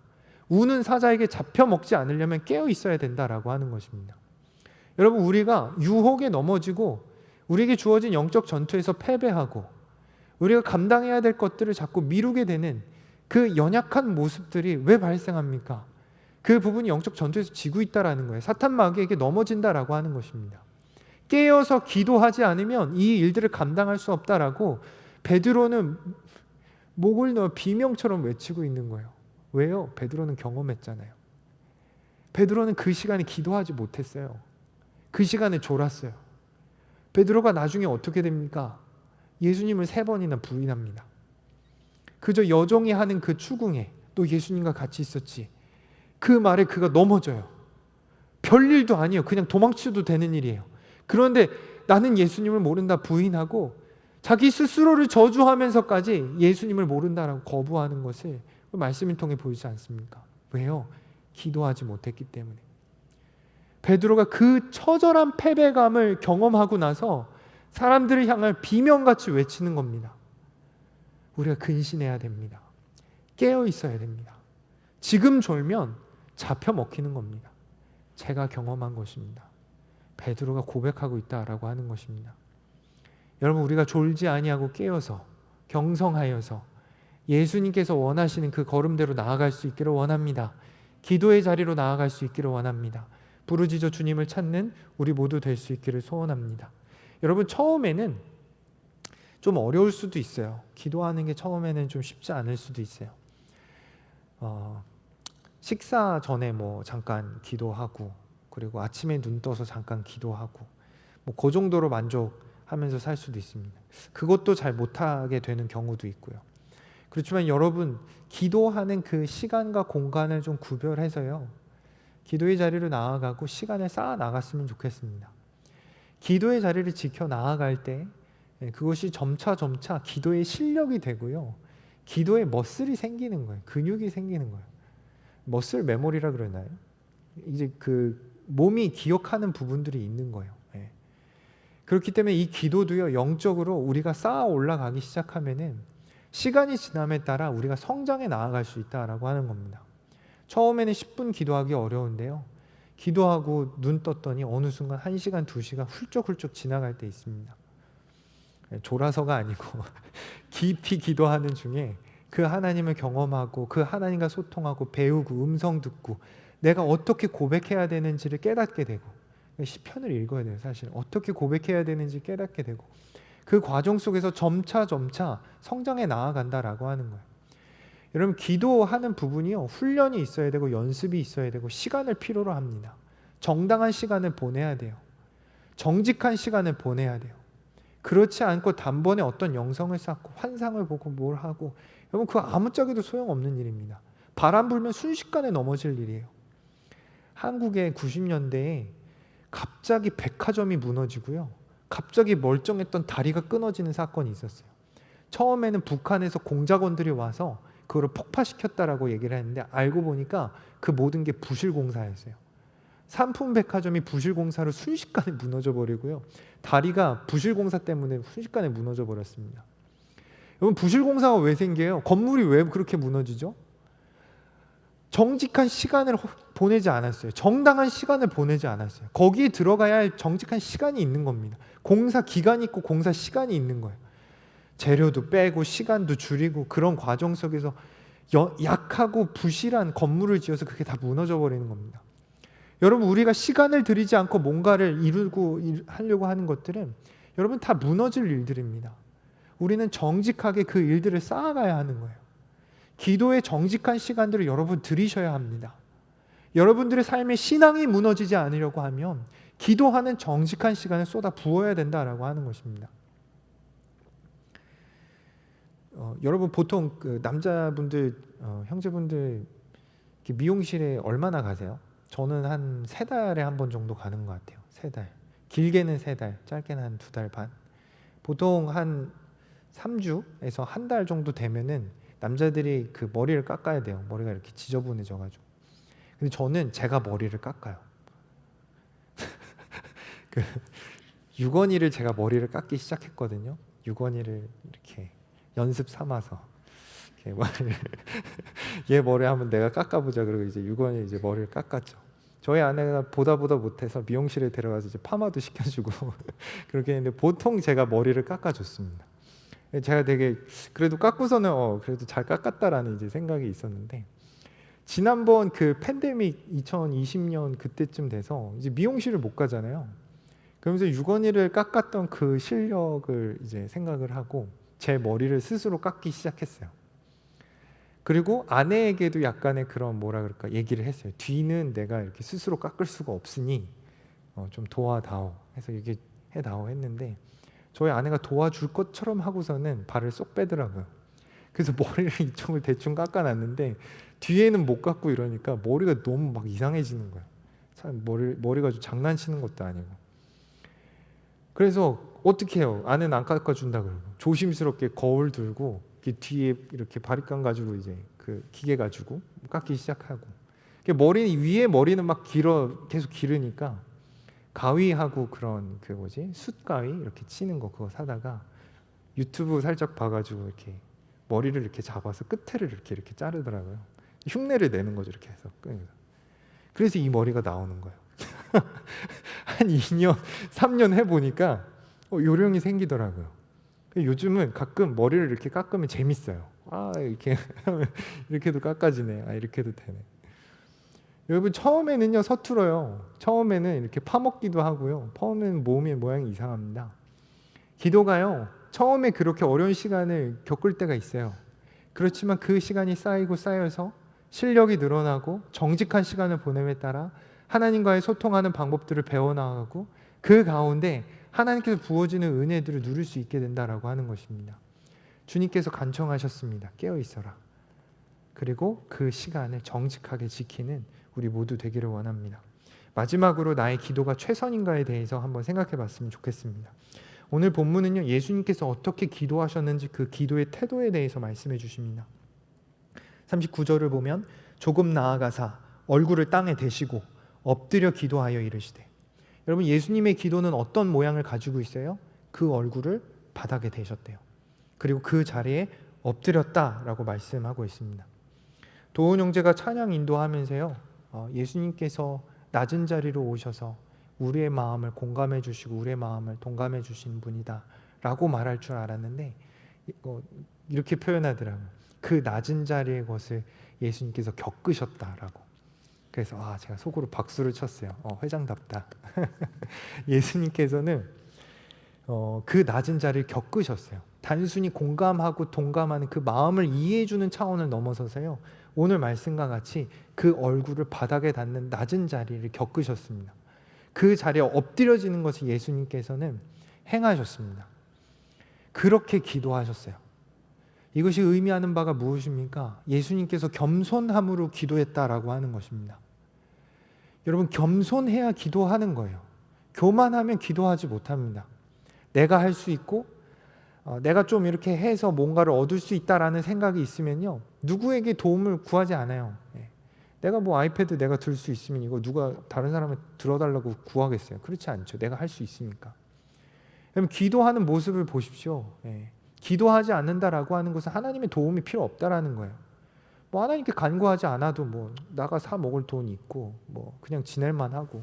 우는 사자에게 잡혀먹지 않으려면 깨어있어야 된다라고 하는 것입니다. 여러분, 우리가 유혹에 넘어지고 우리에게 주어진 영적 전투에서 패배하고 우리가 감당해야 될 것들을 자꾸 미루게 되는 그 연약한 모습들이 왜 발생합니까? 그 부분이 영적 전투에서 지고 있다라는 거예요. 사탄 마귀에게 넘어진다라고 하는 것입니다. 깨어서 기도하지 않으면 이 일들을 감당할 수 없다라고 베드로는 목을 넣어 비명처럼 외치고 있는 거예요. 왜요? 베드로는 경험했잖아요. 베드로는 그 시간에 기도하지 못했어요. 그 시간에 졸았어요. 베드로가 나중에 어떻게 됩니까? 예수님을 3번이나 부인합니다. 그저 여종이 하는 그 추궁에 또 예수님과 같이 있었지, 그 말에 그가 넘어져요. 별일도 아니에요. 그냥 도망쳐도 되는 일이에요. 그런데 나는 예수님을 모른다 부인하고 자기 스스로를 저주하면서까지 예수님을 모른다라고 거부하는 것을 말씀을 통해 보이지 않습니까? 왜요? 기도하지 못했기 때문에. 베드로가 그 처절한 패배감을 경험하고 나서 사람들을 향해 비명같이 외치는 겁니다. 우리가 근신해야 됩니다. 깨어 있어야 됩니다. 지금 졸면 잡혀 먹히는 겁니다. 제가 경험한 것입니다. 베드로가 고백하고 있다라고 하는 것입니다. 여러분, 우리가 졸지 아니하고 깨어서 경성하여서 예수님께서 원하시는 그 걸음대로 나아갈 수 있기를 원합니다. 기도의 자리로 나아갈 수 있기를 원합니다. 부르짖어 주님을 찾는 우리 모두 될 수 있기를 소원합니다. 여러분, 처음에는 좀 어려울 수도 있어요. 기도하는 게 처음에는 좀 쉽지 않을 수도 있어요. 식사 전에 뭐 잠깐 기도하고, 그리고 아침에 눈 떠서 잠깐 기도하고, 뭐 그 정도로 만족하면서 살 수도 있습니다. 그것도 잘 못하게 되는 경우도 있고요. 그렇지만 여러분, 기도하는 그 시간과 공간을 좀 구별해서요, 기도의 자리로 나아가고 시간을 쌓아 나갔으면 좋겠습니다. 기도의 자리를 지켜 나아갈 때 그것이 점차 기도의 실력이 되고요, 기도의 머슬이 생기는 거예요. 근육이 생기는 거예요. 머슬 메모리라 그러나요? 이제 그 몸이 기억하는 부분들이 있는 거예요. 그렇기 때문에 이 기도도요, 영적으로 우리가 쌓아 올라가기 시작하면은 시간이 지남에 따라 우리가 성장해 나아갈 수 있다라고 하는 겁니다. 처음에는 10분 기도하기 어려운데요, 기도하고 눈 떴더니 어느 순간 1시간, 2시간 훌쩍훌쩍 지나갈 때 있습니다. 졸아서가 아니고 깊이 기도하는 중에 그 하나님을 경험하고 그 하나님과 소통하고 배우고 음성 듣고 내가 어떻게 고백해야 되는지를 깨닫게 되고, 시편을 읽어야 돼요. 사실 어떻게 고백해야 되는지 깨닫게 되고, 그 과정 속에서 점차 성장해 나아간다라고 하는 거예요. 여러분, 기도하는 부분이요, 훈련이 있어야 되고 연습이 있어야 되고 시간을 필요로 합니다. 정당한 시간을 보내야 돼요. 정직한 시간을 보내야 돼요. 그렇지 않고 단번에 어떤 영성을 쌓고 환상을 보고 뭘 하고, 여러분, 그거 아무짝에도 소용없는 일입니다. 바람 불면 순식간에 넘어질 일이에요. 한국의 90년대에 갑자기 백화점이 무너지고요, 갑자기 멀쩡했던 다리가 끊어지는 사건이 있었어요. 처음에는 북한에서 공작원들이 와서 그거를 폭파시켰다라고 얘기를 했는데, 알고 보니까 그 모든 게 부실공사였어요. 삼풍백화점이 부실공사로 순식간에 무너져 버리고요, 다리가 부실공사 때문에 순식간에 무너져 버렸습니다. 여러분, 부실공사가 왜 생겨요? 건물이 왜 그렇게 무너지죠? 정직한 시간을 보내지 않았어요. 정당한 시간을 보내지 않았어요. 거기에 들어가야 할 정직한 시간이 있는 겁니다. 공사 기간이 있고 공사 시간이 있는 거예요. 재료도 빼고 시간도 줄이고, 그런 과정 속에서 약하고 부실한 건물을 지어서 그게 다 무너져 버리는 겁니다. 여러분, 우리가 시간을 들이지 않고 뭔가를 이루고 하려고 하는 것들은 여러분 다 무너질 일들입니다. 우리는 정직하게 그 일들을 쌓아가야 하는 거예요. 기도의 정직한 시간들을 여러분 들이셔야 합니다. 여러분들의 삶의 신앙이 무너지지 않으려고 하면 기도하는 정직한 시간을 쏟아 부어야 된다라고 하는 것입니다. 여러분, 보통 그 남자분들, 형제분들 미용실에 얼마나 가세요? 저는 한 3달에 한 번 정도 가는 것 같아요. 3달. 길게는 3달, 짧게는 한 2달 반. 보통 한 3주에서 한 달 정도 되면은 남자들이 그 머리를 깎아야 돼요. 머리가 이렇게 지저분해져가지고. 근데 저는 제가 머리를 깎아요. 그 유건이를 제가 머리를 깎기 시작했거든요. 유건이를 이렇게 연습 삼아서 이렇게 얘 머리 한번 내가 깎아보자. 그리고 이제 유건이 이제 머리를 깎았죠. 저희 아내가 보다 못해서 미용실에 데려가서 이제 파마도 시켜주고 그렇게 했는데, 보통 제가 머리를 깎아줬습니다. 제가 되게 그래도 깎고서는 그래도 잘 깎았다라는 이제 생각이 있었는데, 지난번 그 팬데믹 2020년 그때쯤 돼서 이제 미용실을 못 가잖아요. 그러면서 유건이를 깎았던 그 실력을 이제 생각을 하고 제 머리를 스스로 깎기 시작했어요. 그리고 아내에게도 약간의 그런 뭐라 그럴까 얘기를 했어요. 뒤는 내가 이렇게 스스로 깎을 수가 없으니 좀 도와다오 해서 이게 해다오 했는데, 저희 아내가 도와줄 것처럼 하고서는 발을 쏙 빼더라고요. 그래서 머리를 이쪽을 대충 깎아놨는데 뒤에는 못 깎고 이러니까 머리가 너무 막 이상해지는 거예요. 참 머리가 좀 장난치는 것도 아니고. 그래서 어떻게 해요? 아내는 안 깎아준다 그러고 조심스럽게 거울 들고 뒤에 이렇게 바리깡 가지고 이제 그 기계 가지고 깎기 시작하고, 머리 위에 머리는 막 계속 기르니까 가위하고 그런 그 뭐지 숯가위 이렇게 치는 거 그거 사다가 유튜브 살짝 봐가지고 이렇게 머리를 이렇게 잡아서 끝에를 이렇게 자르더라고요. 흉내를 내는 거죠, 이렇게 해서. 그래서 이 머리가 나오는 거예요. 한 2년, 3년 해보니까 요령이 생기더라고요. 요즘은 가끔 머리를 이렇게 깎으면 재밌어요. 이렇게 이렇게도 깎아지네. 이렇게도 되네. 여러분 처음에는요 서툴어요. 처음에는 이렇게 파먹기도 하고요. 처음에는 몸의 모양이 이상합니다. 기도가요 처음에 그렇게 어려운 시간을 겪을 때가 있어요. 그렇지만 그 시간이 쌓이고 쌓여서 실력이 늘어나고 정직한 시간을 보냄에 따라 하나님과의 소통하는 방법들을 배워나가고 그 가운데 하나님께서 부어지는 은혜들을 누릴 수 있게 된다라고 하는 것입니다. 주님께서 간청하셨습니다. 깨어 있어라. 그리고 그 시간을 정직하게 지키는 우리 모두 되기를 원합니다. 마지막으로 나의 기도가 최선인가에 대해서 한번 생각해 봤으면 좋겠습니다. 오늘 본문은요 예수님께서 어떻게 기도하셨는지 그 기도의 태도에 대해서 말씀해 주십니다. 39절을 보면 조금 나아가사 얼굴을 땅에 대시고 엎드려 기도하여 이르시되. 여러분 예수님의 기도는 어떤 모양을 가지고 있어요? 그 얼굴을 바닥에 대셨대요. 그리고 그 자리에 엎드렸다라고 말씀하고 있습니다. 도훈 형제가 찬양 인도하면서요 예수님께서 낮은 자리로 오셔서 우리의 마음을 공감해 주시고 우리의 마음을 동감해 주신 분이다 라고 말할 줄 알았는데 이렇게 표현하더라고요. 그 낮은 자리의 것을 예수님께서 겪으셨다라고. 그래서 제가 속으로 박수를 쳤어요. 회장답다. 예수님께서는 그 낮은 자리를 겪으셨어요. 단순히 공감하고 동감하는 그 마음을 이해해주는 차원을 넘어서서요 오늘 말씀과 같이 그 얼굴을 바닥에 닿는 낮은 자리를 겪으셨습니다. 그 자리에 엎드려지는 것을 예수님께서는 행하셨습니다. 그렇게 기도하셨어요. 이것이 의미하는 바가 무엇입니까? 예수님께서 겸손함으로 기도했다라고 하는 것입니다. 여러분 겸손해야 기도하는 거예요. 교만하면 기도하지 못합니다. 내가 할 수 있고 내가 좀 이렇게 해서 뭔가를 얻을 수 있다라는 생각이 있으면요 누구에게 도움을 구하지 않아요. 내가 뭐 아이패드 내가 들 수 있으면 이거 누가 다른 사람을 들어달라고 구하겠어요? 그렇지 않죠. 내가 할 수 있으니까. 그럼 기도하는 모습을 보십시오. 기도하지 않는다라고 하는 것은 하나님의 도움이 필요 없다라는 거예요. 뭐 하나님께 간구하지 않아도 뭐 나가 사 먹을 돈이 있고 뭐 그냥 지낼만 하고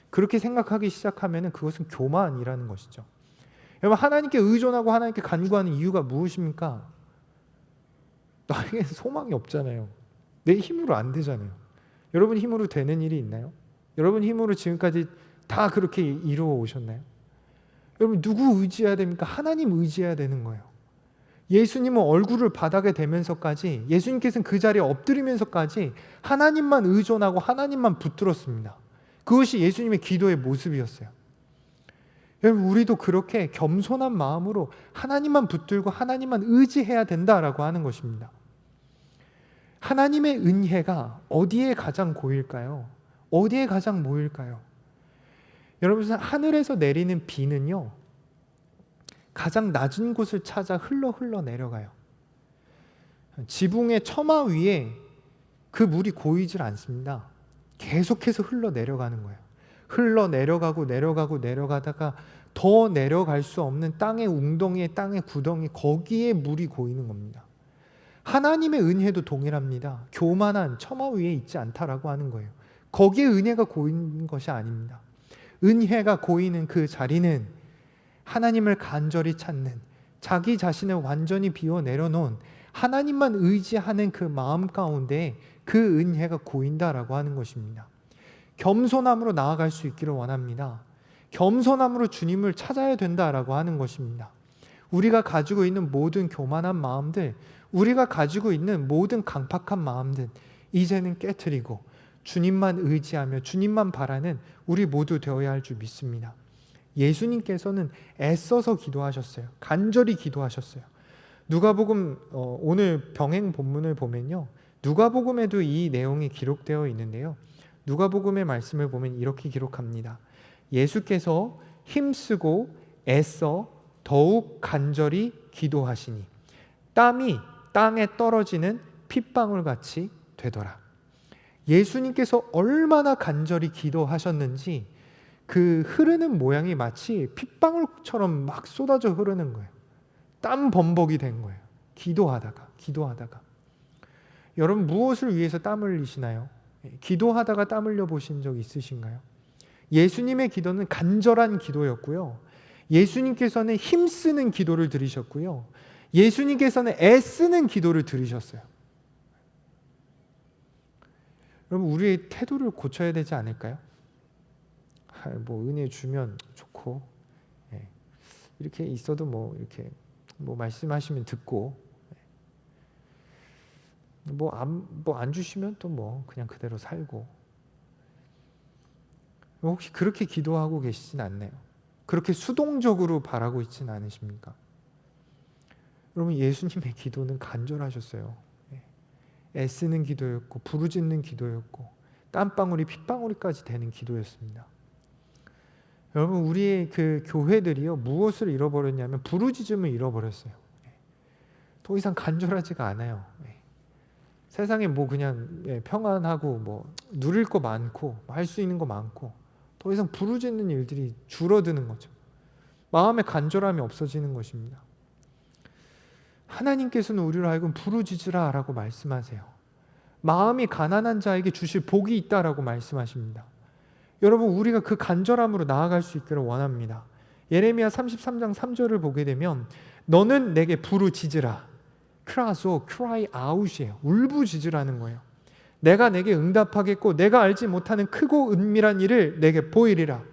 그렇게 생각하기 시작하면은 그것은 교만이라는 것이죠. 여러분 하나님께 의존하고 하나님께 간구하는 이유가 무엇입니까? 나에게 소망이 없잖아요. 내 힘으로 안 되잖아요. 여러분 힘으로 되는 일이 있나요? 여러분 힘으로 지금까지 다 그렇게 이루어 오셨나요? 여러분 누구 의지해야 됩니까? 하나님 의지해야 되는 거예요. 예수님은 얼굴을 바닥에 대면서까지 예수님께서는 그 자리에 엎드리면서까지 하나님만 의존하고 하나님만 붙들었습니다. 그것이 예수님의 기도의 모습이었어요. 여러분 우리도 그렇게 겸손한 마음으로 하나님만 붙들고 하나님만 의지해야 된다라고 하는 것입니다. 하나님의 은혜가 어디에 가장 고일까요? 어디에 가장 모일까요? 여러분 하늘에서 내리는 비는요 가장 낮은 곳을 찾아 흘러 내려가요. 지붕의 처마 위에 그 물이 고이질 않습니다. 계속해서 흘러 내려가는 거예요. 흘러 내려가다가 더 내려갈 수 없는 땅의 웅덩이에 땅의 구덩이 거기에 물이 고이는 겁니다. 하나님의 은혜도 동일합니다. 교만한 처마 위에 있지 않다라고 하는 거예요. 거기에 은혜가 고이는 것이 아닙니다. 은혜가 고이는 그 자리는 하나님을 간절히 찾는 자기 자신을 완전히 비워 내려놓은 하나님만 의지하는 그 마음 가운데 그 은혜가 고인다라고 하는 것입니다. 겸손함으로 나아갈 수 있기를 원합니다. 겸손함으로 주님을 찾아야 된다라고 하는 것입니다. 우리가 가지고 있는 모든 교만한 마음들, 우리가 가지고 있는 모든 강팍한 마음들 이제는 깨트리고 주님만 의지하며 주님만 바라는 우리 모두 되어야 할 줄 믿습니다. 예수님께서는 애써서 기도하셨어요. 간절히 기도하셨어요. 누가복음 오늘 병행 본문을 보면요. 누가복음에도 이 내용이 기록되어 있는데요. 누가복음의 말씀을 보면 이렇게 기록합니다. 예수께서 힘쓰고 애써 더욱 간절히 기도하시니 땀이 땅에 떨어지는 핏방울같이 되더라. 예수님께서 얼마나 간절히 기도하셨는지 그 흐르는 모양이 마치 핏방울처럼 막 쏟아져 흐르는 거예요. 땀 범벅이 된 거예요. 기도하다가. 여러분 무엇을 위해서 땀 흘리시나요? 기도하다가 땀 흘려 보신 적 있으신가요? 예수님의 기도는 간절한 기도였고요. 예수님께서는 힘쓰는 기도를 드리셨고요. 예수님께서는 애쓰는 기도를 드리셨어요. 여러분, 우리의 태도를 고쳐야 되지 않을까요? 뭐 은혜 주면 좋고, 이렇게 있어도 뭐 이렇게 뭐 말씀하시면 듣고, 뭐 안 주시면 또 뭐 그냥 그대로 살고. 혹시 그렇게 기도하고 계시진 않나요? 그렇게 수동적으로 바라고 있진 않으십니까? 여러분, 예수님의 기도는 간절하셨어요. 애쓰는 기도였고, 부르짖는 기도였고, 땀방울이 핏방울이까지 되는 기도였습니다. 여러분, 우리의 그 교회들이요, 무엇을 잃어버렸냐면 부르짖음을 잃어버렸어요. 더 이상 간절하지가 않아요. 세상에 뭐 그냥 평안하고 뭐 누릴 거 많고 할 수 있는 거 많고, 더 이상 부르짖는 일들이 줄어드는 거죠. 마음의 간절함이 없어지는 것입니다. 하나님께서는 우리로 하여금 부르짖으라 라고 말씀하세요. 마음이 가난한 자에게 주실 복이 있다라고 말씀하십니다. 여러분, 우리가 그 간절함으로 나아갈 수 있기를 원합니다. 예레미야 33장 3절을 보게 되면 너는 내게 부르짖으라. 크라소, cry out이에요. 울부짖으라는 거예요. 내가 내게 응답하겠고 내가 알지 못하는 크고 은밀한 일을 내게 보이리라.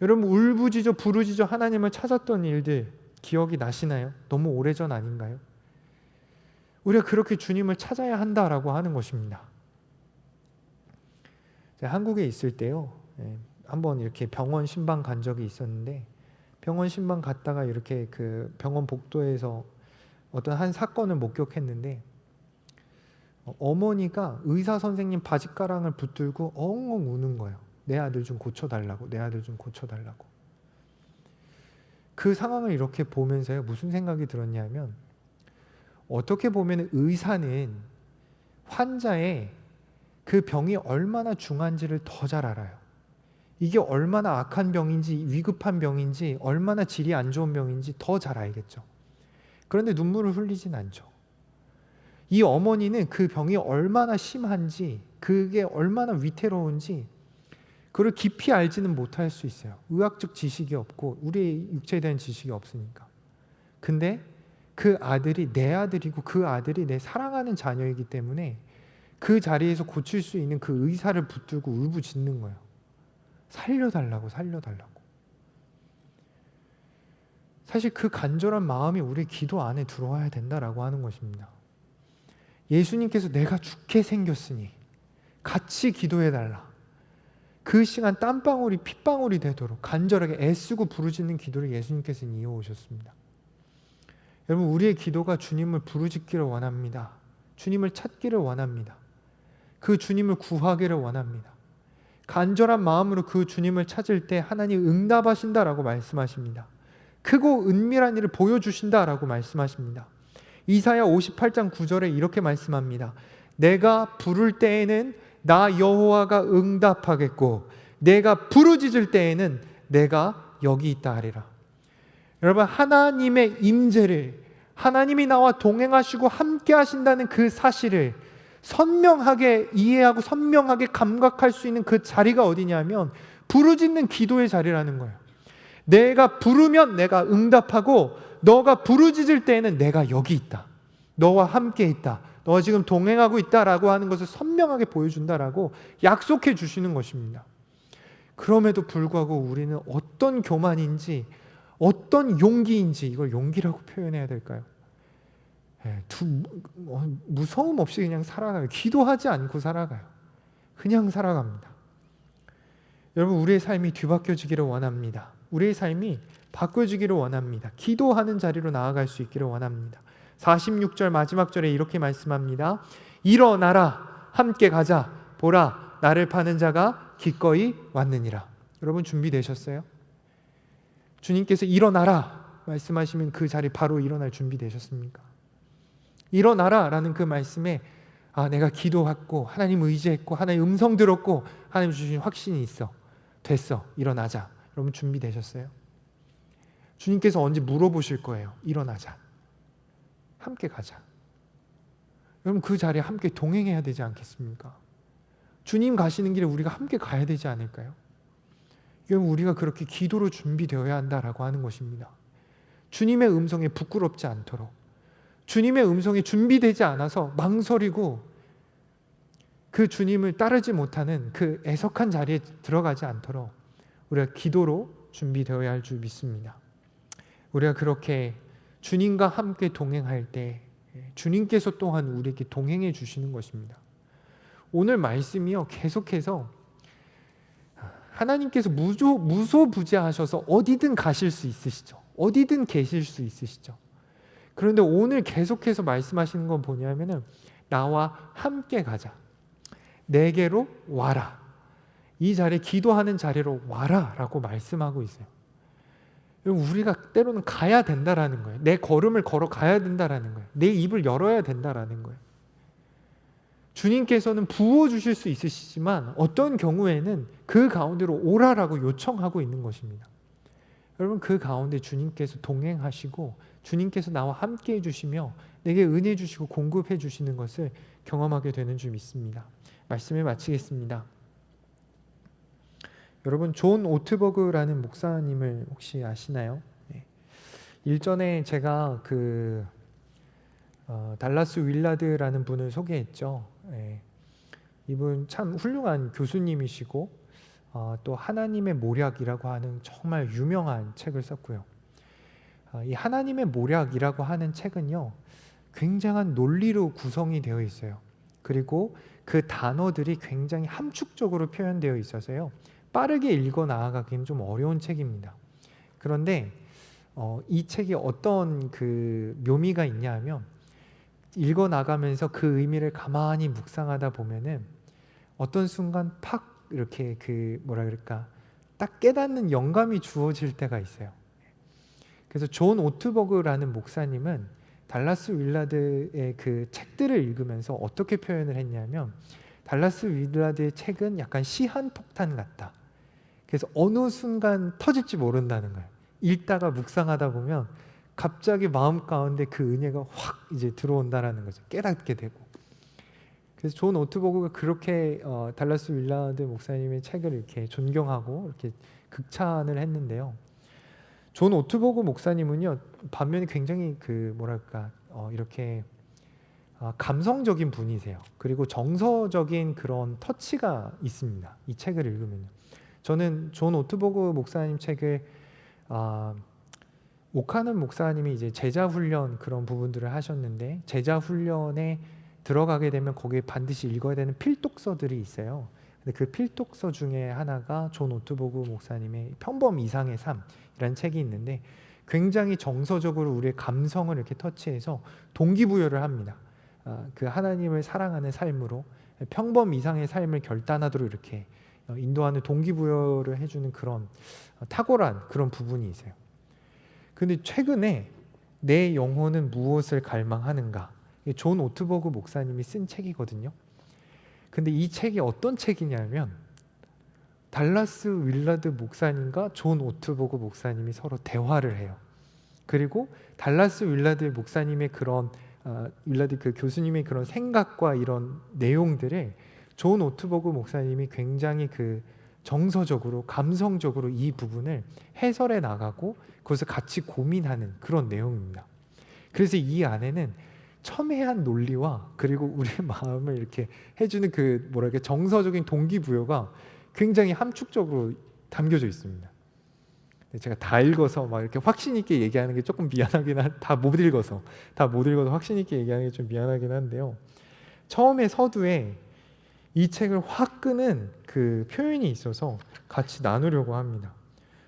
여러분, 울부짖어 부르짖어 하나님을 찾았던 일들 기억이 나시나요? 너무 오래전 아닌가요? 우리가 그렇게 주님을 찾아야 한다라고 하는 것입니다. 제가 한국에 있을 때요, 한번 이렇게 병원 신방 간 적이 있었는데, 병원 신방 갔다가 이렇게 그 병원 복도에서 어떤 한 사건을 목격했는데, 어머니가 의사 선생님 바짓가랑을 붙들고 엉엉 우는 거예요. 내 아들 좀 고쳐달라고, 내 아들 좀 고쳐달라고. 그 상황을 이렇게 보면서요, 무슨 생각이 들었냐면, 어떻게 보면 의사는 환자의 그 병이 얼마나 중한지를 더 잘 알아요. 이게 얼마나 악한 병인지, 위급한 병인지, 얼마나 질이 안 좋은 병인지 더 잘 알겠죠. 그런데 눈물을 흘리진 않죠. 이 어머니는 그 병이 얼마나 심한지, 그게 얼마나 위태로운지 그걸 깊이 알지는 못할 수 있어요. 의학적 지식이 없고 우리의 육체에 대한 지식이 없으니까. 근데 그 아들이 내 아들이고 그 아들이 내 사랑하는 자녀이기 때문에 그 자리에서 고칠 수 있는 그 의사를 붙들고 울부짖는 거예요. 살려달라고, 살려달라고. 사실 그 간절한 마음이 우리 기도 안에 들어와야 된다라고 하는 것입니다. 예수님께서 내가 죽게 생겼으니 같이 기도해달라. 그 시간 땀방울이 핏방울이 되도록 간절하게 애쓰고 부르짖는 기도를 예수님께서는 이어오셨습니다. 여러분, 우리의 기도가 주님을 부르짖기를 원합니다. 주님을 찾기를 원합니다. 그 주님을 구하기를 원합니다. 간절한 마음으로 그 주님을 찾을 때 하나님 응답하신다라고 말씀하십니다. 크고 은밀한 일을 보여주신다라고 말씀하십니다. 이사야 58장 9절에 이렇게 말씀합니다. 내가 부를 때에는 나 여호와가 응답하겠고 내가 부르짖을 때에는 내가 여기 있다 하리라. 여러분, 하나님의 임재를, 하나님이 나와 동행하시고 함께 하신다는 그 사실을 선명하게 이해하고 선명하게 감각할 수 있는 그 자리가 어디냐면 부르짖는 기도의 자리라는 거예요. 내가 부르면 내가 응답하고 너가 부르짖을 때에는 내가 여기 있다. 너와 함께 있다. 너가 지금 동행하고 있다라고 하는 것을 선명하게 보여준다라고 약속해 주시는 것입니다. 그럼에도 불구하고 우리는 어떤 교만인지 어떤 용기인지, 이걸 용기라고 표현해야 될까요? 무서움 없이 그냥 살아가요. 기도하지 않고 살아가요. 그냥 살아갑니다. 여러분, 우리의 삶이 뒤바뀌어지기를 원합니다. 우리의 삶이 바뀌어지기를 원합니다. 기도하는 자리로 나아갈 수 있기를 원합니다. 46절 마지막 절에 이렇게 말씀합니다. 일어나라, 함께 가자. 보라, 나를 파는 자가 기꺼이 왔느니라. 여러분, 준비되셨어요? 주님께서 일어나라 말씀하시면 그 자리 바로 일어날 준비되셨습니까? 일어나라 라는 그 말씀에 내가 기도했고 하나님 의지했고 하나님 음성 들었고 하나님 주신 확신이 있어. 됐어. 일어나자. 여러분, 준비되셨어요? 주님께서 언제 물어보실 거예요. 일어나자. 함께 가자. 여러분, 그 자리에 함께 동행해야 되지 않겠습니까? 주님 가시는 길에 우리가 함께 가야 되지 않을까요? 이건 우리가 그렇게 기도로 준비되어야 한다라고 하는 것입니다. 주님의 음성에 부끄럽지 않도록, 주님의 음성에 준비되지 않아서 망설이고 그 주님을 따르지 못하는 그 애석한 자리에 들어가지 않도록 우리가 기도로 준비되어야 할 줄 믿습니다. 우리가 그렇게 주님과 함께 동행할 때 주님께서 또한 우리에게 동행해 주시는 것입니다. 오늘 말씀이요, 계속해서 하나님께서 무소부재하셔서 어디든 가실 수 있으시죠. 어디든 계실 수 있으시죠. 그런데 오늘 계속해서 말씀하시는 건 뭐냐면은 나와 함께 가자. 내게로 와라. 이 자리에, 기도하는 자리로 와라 라고 말씀하고 있어요. 우리가 때로는 가야 된다라는 거예요. 내 걸음을 걸어 가야 된다라는 거예요. 내 입을 열어야 된다라는 거예요. 주님께서는 부어주실 수 있으시지만 어떤 경우에는 그 가운데로 오라라고 요청하고 있는 것입니다. 여러분, 그 가운데 주님께서 동행하시고 주님께서 나와 함께 해주시며 내게 은혜 주시고 공급해 주시는 것을 경험하게 되는 줄 믿습니다. 말씀을 마치겠습니다. 여러분, 존 오트버그라는 목사님을 혹시 아시나요? 네. 일전에 제가 달라스 윌라드라는 분을 소개했죠. 네. 이분 참 훌륭한 교수님이시고 또 하나님의 모략이라고 하는 정말 유명한 책을 썼고요. 이 하나님의 모략이라고 하는 책은요, 굉장한 논리로 구성이 되어 있어요. 그리고 그 단어들이 굉장히 함축적으로 표현되어 있어서요, 빠르게 읽어 나아가기는 좀 어려운 책입니다. 그런데 이 책이 어떤 그 묘미가 있냐 하면, 읽어 나가면서 그 의미를 가만히 묵상하다 보면은 어떤 순간 팍 이렇게 딱 깨닫는 영감이 주어질 때가 있어요. 그래서 존 오트버그라는 목사님은 달라스 윌라드의 그 책들을 읽으면서 어떻게 표현을 했냐면, 달라스 윌라드의 책은 약간 시한폭탄 같다. 그래서 어느 순간 터질지 모른다는 거예요. 읽다가 묵상하다 보면 갑자기 마음 가운데 그 은혜가 확 이제 들어온다라는 거죠. 깨닫게 되고. 그래서 존 오트버그가 그렇게 달라스 윌라드 목사님의 책을 이렇게 존경하고 이렇게 극찬을 했는데요. 존 오트버그 목사님은요, 반면에 굉장히 이렇게 감성적인 분이세요. 그리고 정서적인 그런 터치가 있습니다. 이 책을 읽으면요. 저는 존 오트버그 목사님 책을 오카는 목사님이 이제 제자 훈련 그런 부분들을 하셨는데, 제자 훈련에 들어가게 되면 거기에 반드시 읽어야 되는 필독서들이 있어요. 근데 그 필독서 중에 하나가 존 오트버그 목사님의 평범 이상의 삶이라는 책이 있는데, 굉장히 정서적으로 우리의 감성을 이렇게 터치해서 동기부여를 합니다. 그 하나님을 사랑하는 삶으로 평범 이상의 삶을 결단하도록 이렇게 인도하는, 동기부여를 해주는 그런 탁월한 그런 부분이 있어요. 근데 최근에 내 영혼은 무엇을 갈망하는가, 존 오트버그 목사님이 쓴 책이거든요. 근데 이 책이 어떤 책이냐면, 달라스 윌라드 목사님과 존 오트버그 목사님이 서로 대화를 해요. 그리고 달라스 윌라드 목사님의 그런 윌라드 그 교수님의 그런 생각과 이런 내용들을 존 오트버그 목사님이 굉장히 그 정서적으로, 감성적으로 이 부분을 해설해 나가고 그것을 같이 고민하는 그런 내용입니다. 그래서 이 안에는 첨예한 논리와 그리고 우리의 마음을 이렇게 해주는 정서적인 동기부여가 굉장히 함축적으로 담겨져 있습니다. 제가 다 읽어서 막 이렇게 확신 있게 얘기하는 게 조금 미안하긴 다 못 읽어서 확신 있게 얘기하는 게 좀 미안하긴 한데요. 처음에 서두에 이 책을 확 끄는 그 표현이 있어서 같이 나누려고 합니다.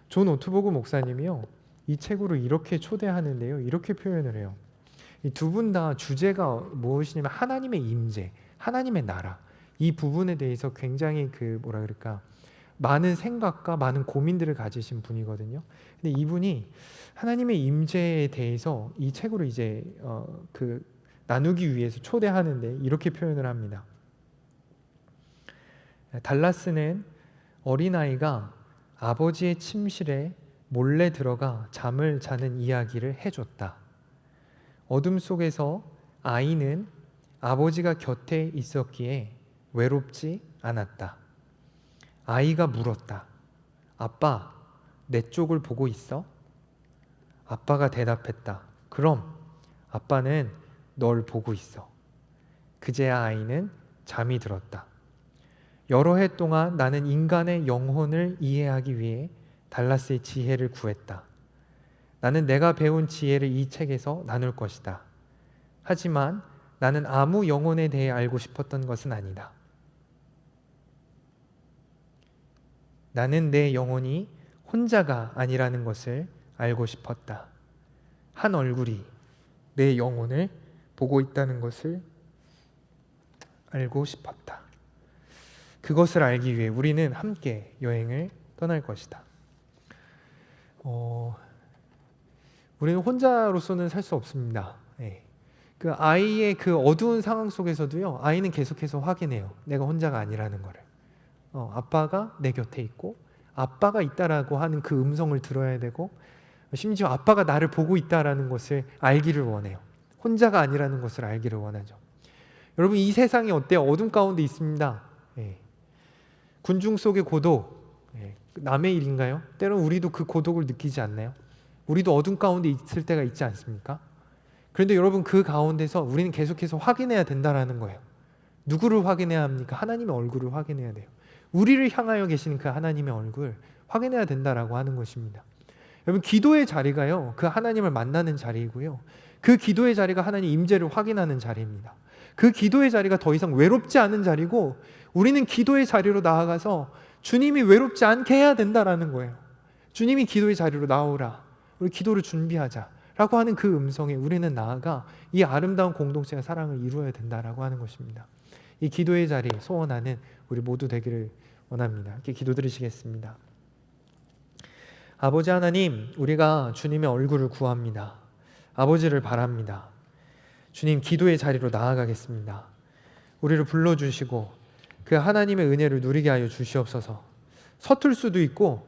존 오트버그 목사님이요, 이 책으로 이렇게 초대하는데요, 이렇게 표현을 해요. 이 두 분 다 주제가 무엇이냐면 하나님의 임재, 하나님의 나라, 이 부분에 대해서 굉장히 많은 생각과 많은 고민들을 가지신 분이거든요. 근데 이분이 하나님의 임재에 대해서 이 책으로 이제 나누기 위해서 초대하는데 이렇게 표현을 합니다. 달라스는 어린아이가 아버지의 침실에 몰래 들어가 잠을 자는 이야기를 해줬다. 어둠 속에서 아이는 아버지가 곁에 있었기에 외롭지 않았다. 아이가 물었다. 아빠, 내 쪽을 보고 있어? 아빠가 대답했다. 그럼 아빠는 널 보고 있어. 그제야 아이는 잠이 들었다. 여러 해 동안 나는 인간의 영혼을 이해하기 위해 달라스의 지혜를 구했다. 나는 내가 배운 지혜를 이 책에서 나눌 것이다. 하지만 나는 아무 영혼에 대해 알고 싶었던 것은 아니다. 나는 내 영혼이 혼자가 아니라는 것을 알고 싶었다. 한 얼굴이 내 영혼을 보고 있다는 것을 알고 싶었다. 그것을 알기 위해 우리는 함께 여행을 떠날 것이다. 우리는 혼자로서는 살 수 없습니다. 그 아이의 그 어두운 상황 속에서도요, 아이는 계속해서 확인해요. 내가 혼자가 아니라는 거를. 아빠가 내 곁에 있고 아빠가 있다라고 하는 그 음성을 들어야 되고, 심지어 아빠가 나를 보고 있다라는 것을 알기를 원해요. 혼자가 아니라는 것을 알기를 원하죠. 여러분, 이 세상이 어때요? 어둠 가운데 있습니다. 군중 속의 고독, 남의 일인가요? 때로는 우리도 그 고독을 느끼지 않나요? 우리도 어둠 가운데 있을 때가 있지 않습니까? 그런데 여러분, 그 가운데서 우리는 계속해서 확인해야 된다라는 거예요. 누구를 확인해야 합니까? 하나님의 얼굴을 확인해야 돼요. 우리를 향하여 계시는 그 하나님의 얼굴 확인해야 된다라고 하는 것입니다. 여러분, 기도의 자리가요, 그 하나님을 만나는 자리이고요, 그 기도의 자리가 하나님 임재를 확인하는 자리입니다. 그 기도의 자리가 더 이상 외롭지 않은 자리고, 우리는 기도의 자리로 나아가서 주님이 외롭지 않게 해야 된다라는 거예요. 주님이 기도의 자리로 나오라, 우리 기도를 준비하자 라고 하는 그 음성에 우리는 나아가 이 아름다운 공동체의 사랑을 이루어야 된다라고 하는 것입니다. 이 기도의 자리 소원하는 우리 모두 되기를 원합니다. 이렇게 기도드리시겠습니다. 아버지 하나님, 우리가 주님의 얼굴을 구합니다. 아버지를 바랍니다. 주님, 기도의 자리로 나아가겠습니다. 우리를 불러주시고 그 하나님의 은혜를 누리게 하여 주시옵소서. 서툴 수도 있고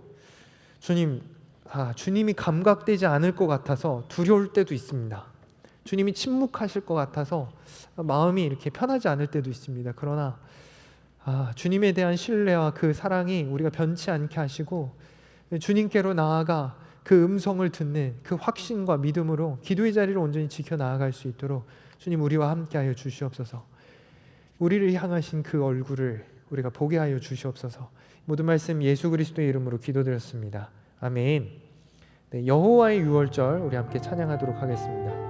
주님이 감각되지 않을 것 같아서 두려울 때도 있습니다. 주님이 침묵하실 것 같아서 마음이 이렇게 편하지 않을 때도 있습니다. 그러나 주님에 대한 신뢰와 그 사랑이 우리가 변치 않게 하시고 주님께로 나아가 그 음성을 듣는 그 확신과 믿음으로 기도의 자리를 온전히 지켜 나아갈 수 있도록 주님, 우리와 함께하여 주시옵소서. 우리를 향하신 그 얼굴을 우리가 보게 하여 주시옵소서. 모든 말씀 예수 그리스도의 이름으로 기도드렸습니다. 아멘. 네, 여호와의 유월절 우리 함께 찬양하도록 하겠습니다.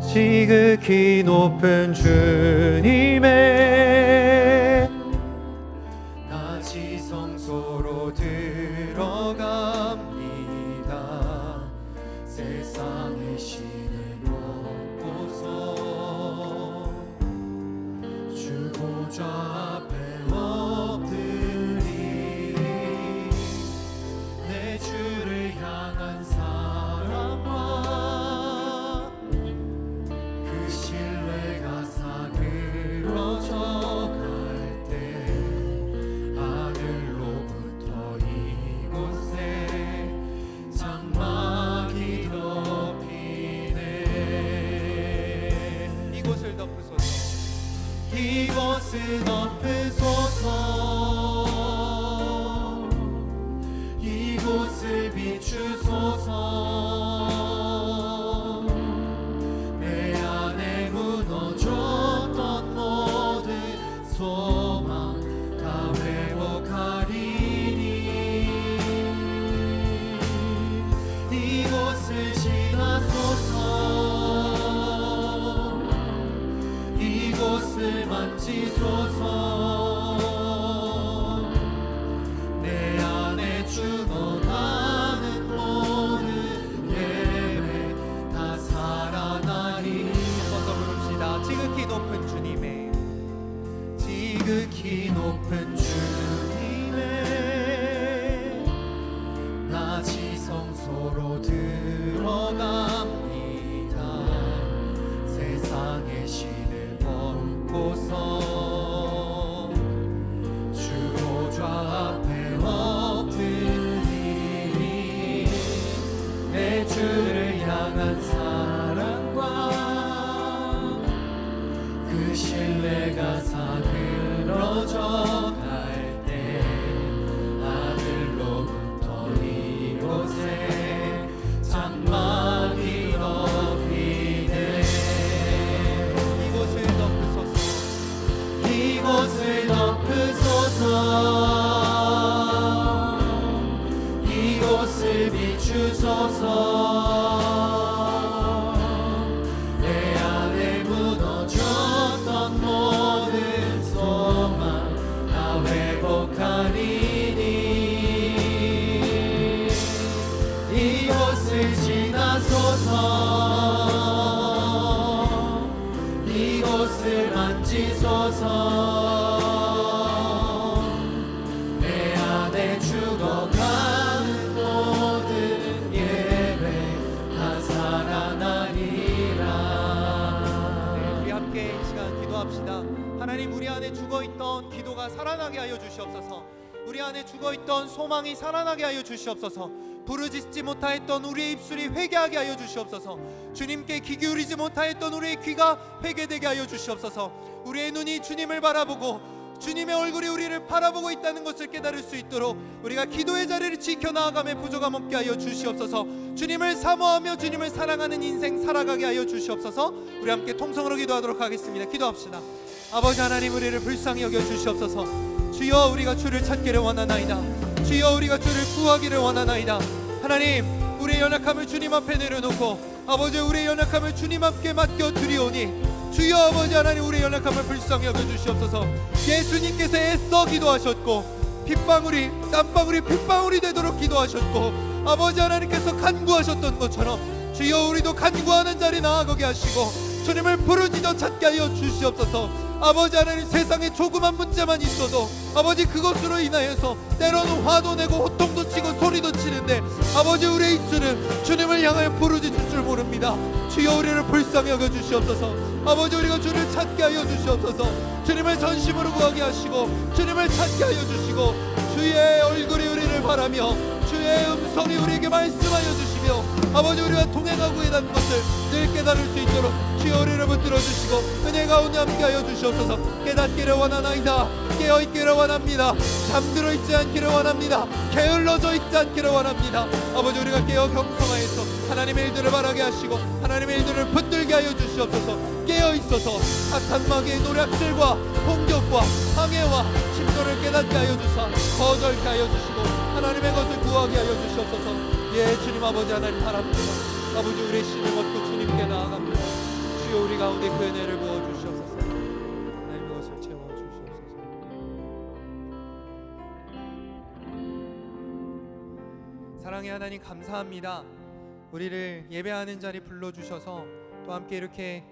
지극히 높은 주님의 낮이 성소로 들어갑니다. 세상의 신을 벗고서 주 보좌 앞에 엎드리 내 주를 향한 사랑과 그 신뢰가 사그러져 갈 때 하늘로부터 이곳에 장막이 덮이네. 이곳을 덮으소서. 이곳을 덮으소서. 이곳을 비추소서. 내 안에 무너졌던 모든 소망 다 회복하리니 이곳을 지나소서. 이곳을 만지소서. 내 안에 죽어가는 모든 예배 다 살아나리. 한번 더 부릅시다. 지극히 높은 주님의 지극히 높은 주님의 낮이 성소로 들어갑니다. 세상의 신을 벗고서 주 보좌 앞에 엎드리 내 주를 향한 사랑 주옵소서. 내 안에 무너졌던 모든 소망 다 회복하리니 이곳을 지나소서. 이곳을 만지소서. 내 안에 죽어가는 모든 예배 다 살아나리라. 네, 우리 함께 이 시간 기도합시다. 하나님, 우리 안에 죽어있던 기도가 살아나게 하여 주시옵소서. 우리 안에 죽어있던 소망이 살아나게 하여 주시옵소서. 부르짖지 못하였던 우리의 입술이 회개하게 하여 주시옵소서. 주님께 귀 기울이지 못하였던 우리의 귀가 회개되게 하여 주시옵소서. 우리의 눈이 주님을 바라보고 주님의 얼굴이 우리를 바라보고 있다는 것을 깨달을 수 있도록 우리가 기도의 자리를 지켜나아감에 부족함 없게 하여 주시옵소서. 주님을 사모하며 주님을 사랑하는 인생 살아가게 하여 주시옵소서. 우리 함께 통성으로 기도하도록 하겠습니다. 기도합시다. 아버지 하나님, 우리를 불쌍히 여겨 주시옵소서. 주여, 우리가 주를 찾기를 원하나이다. 주여, 우리가 주를 구하기를 원하나이다. 하나님, 우리의 연약함을 주님 앞에 내려놓고 아버지, 우리의 연약함을 주님 앞에 맡겨 드리오니 주여 아버지 하나님, 우리의 연약함을 불쌍히 여겨 주시옵소서. 예수님께서 애써 기도하셨고 핏방울이 땀방울이 핏방울이 되도록 기도하셨고 아버지 하나님께서 간구하셨던 것처럼 주여, 우리도 간구하는 자리 나아가게 하시고 주님을 부르짖어 찾게 하여 주시옵소서. 아버지 하나님, 세상에 조그만 문제만 있어도 아버지 그것으로 인하여서 때로는 화도 내고 호통도 치고 소리도 치는데 아버지, 우리의 입술은 주님을 향하여 부르짖을 줄 모릅니다. 주여, 우리를 불쌍히 여겨 주시옵소서. 아버지, 우리가 주를 찾게 하여 주시옵소서. 주님을 전심으로 구하게 하시고 주님을 찾게 하여 주시고 주의 얼굴이 우리를 바라며 주의 음성이 우리에게 말씀하여 주시며 아버지, 우리가 동행하고 있다는 것을 늘 깨달을 수 있도록 주여 우리를 붙들어 주시고 은혜 가운데 함께 하여 주시옵소서. 깨닫기를 원하나이다. 깨어있기를 원합니다. 잠들어 있지 않기를 원합니다. 게을러져 있지 않기를 원합니다. 아버지, 우리가 깨어 경성하여서 하나님의 일들을 바라게 하시고 하나님의 일들을 붙들게 하여 주시옵소서. 깨어있어서 악한 마귀의 노략질과 공격과 방해와 침노를 깨닫게 하여 주사 거절케 하여 주시고 하나님의 것을 구하게 하여 주시옵소서. 예, 주님 아버지 하나님 바랍니다. 아버지, 우리의 신을 얻고 주님께 나아갑니다. 주여, 우리 가운데 그 은혜를 부어주시옵소서. 하나님, 그것을 채워주시옵소서. 사랑의 하나님, 감사합니다. 우리를 예배하는 자리 불러주셔서 또 함께 이렇게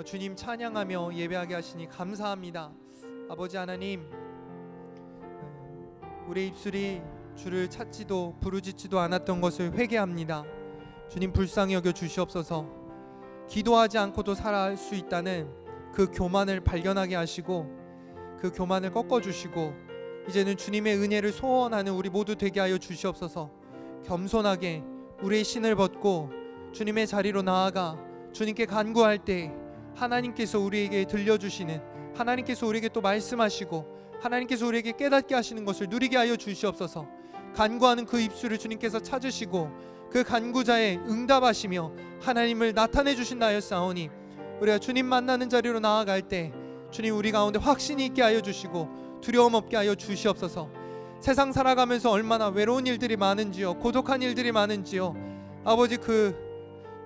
주님 찬양하며 예배하게 하시니 감사합니다. 아버지 하나님, 우리의 입술이 주를 찾지도 부르짖지도 않았던 것을 회개합니다. 주님, 불쌍히 여겨 주시옵소서. 기도하지 않고도 살아갈 수 있다는 그 교만을 발견하게 하시고 그 교만을 꺾어주시고 이제는 주님의 은혜를 소원하는 우리 모두 되게 하여 주시옵소서. 겸손하게 우리의 신을 벗고 주님의 자리로 나아가 주님께 간구할 때 하나님께서 우리에게 들려주시는, 하나님께서 우리에게 또 말씀하시고 하나님께서 우리에게 깨닫게 하시는 것을 누리게 하여 주시옵소서. 간구하는 그 입술을 주님께서 찾으시고 그 간구자에 응답하시며 하나님을 나타내 주신다였사오니 우리가 주님 만나는 자리로 나아갈 때 주님, 우리 가운데 확신이 있게 하여 주시고 두려움 없게 하여 주시옵소서. 세상 살아가면서 얼마나 외로운 일들이 많은지요, 고독한 일들이 많은지요. 아버지, 그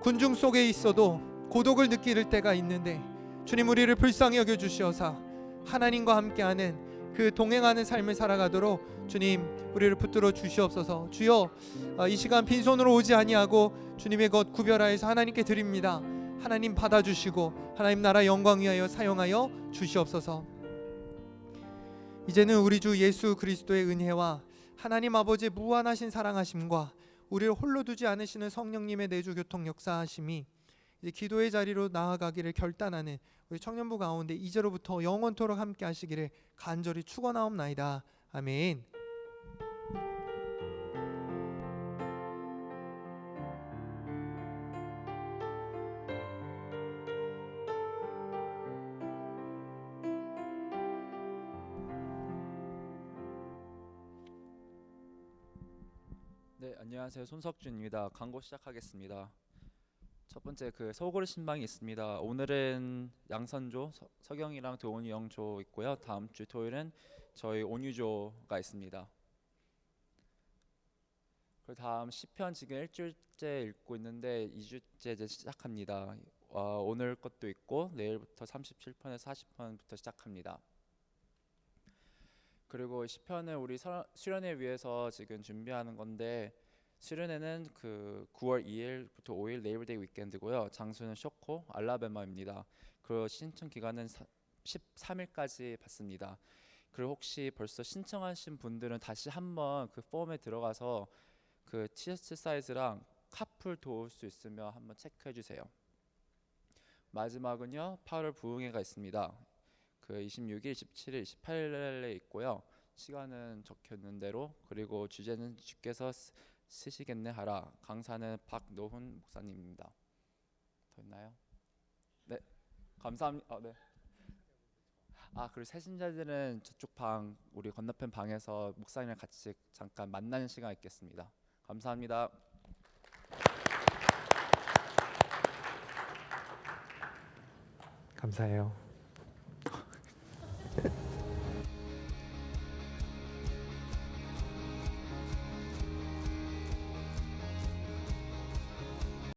군중 속에 있어도 고독을 느낄 때가 있는데 주님, 우리를 불쌍히 여겨 주시어서 하나님과 함께하는 그 동행하는 삶을 살아가도록 주님, 우리를 붙들어 주시옵소서. 주여, 이 시간 빈손으로 오지 아니하고 주님의 것 구별하여서 하나님께 드립니다. 하나님 받아주시고 하나님 나라 영광 위하여 사용하여 주시옵소서. 이제는 우리 주 예수 그리스도의 은혜와 하나님 아버지의 무한하신 사랑하심과 우리를 홀로 두지 않으시는 성령님의 내주 교통 역사하심이 이제 기도의 자리로 나아가기를 결단하는 우리 청년부 가운데 이제로부터 영원토록 함께 하시기를 간절히 축원하옵나이다. 아멘. 네, 안녕하세요. 손석준입니다. 광고 시작하겠습니다. 첫 번째 서고리 신방이 있습니다. 오늘은 양선조 서경이랑 도훈이 영조 있고요. 다음 주 토요일은 저희 온유조가 있습니다. 그 다음 시편 지금 일주일째 읽고 있는데 2주째 이제 시작합니다. 오늘 것도 있고 내일부터 37편에서 40편부터 시작합니다. 그리고 시편을 우리 수련회 위해서 지금 준비하는 건데, 수련회는 그 9월 2일부터 5일 네이버데이 위켄드고요. 장소는 쇼코 알라바마입니다. 그리고 신청 기간은 13일까지 받습니다. 그리고 혹시 벌써 신청하신 분들은 다시 한번 그 폼에 들어가서 그 티셔츠 사이즈랑 카풀 도울 수 있으면 한번 체크해 주세요. 마지막은요, 8월 부흥회가 있습니다. 그 26일, 27일, 28일에 있고요. 시간은 적혀있는 대로, 그리고 주제는 주께서 쓰시겠네 하라. 강사는 박노훈 목사님입니다. 더 있나요? 네, 감사합니다. 네. 그리고 새신자들은 저쪽 방, 우리 건너편 방에서 목사님이랑 같이 잠깐 만나는 시간 있겠습니다. 감사합니다. 감사해요.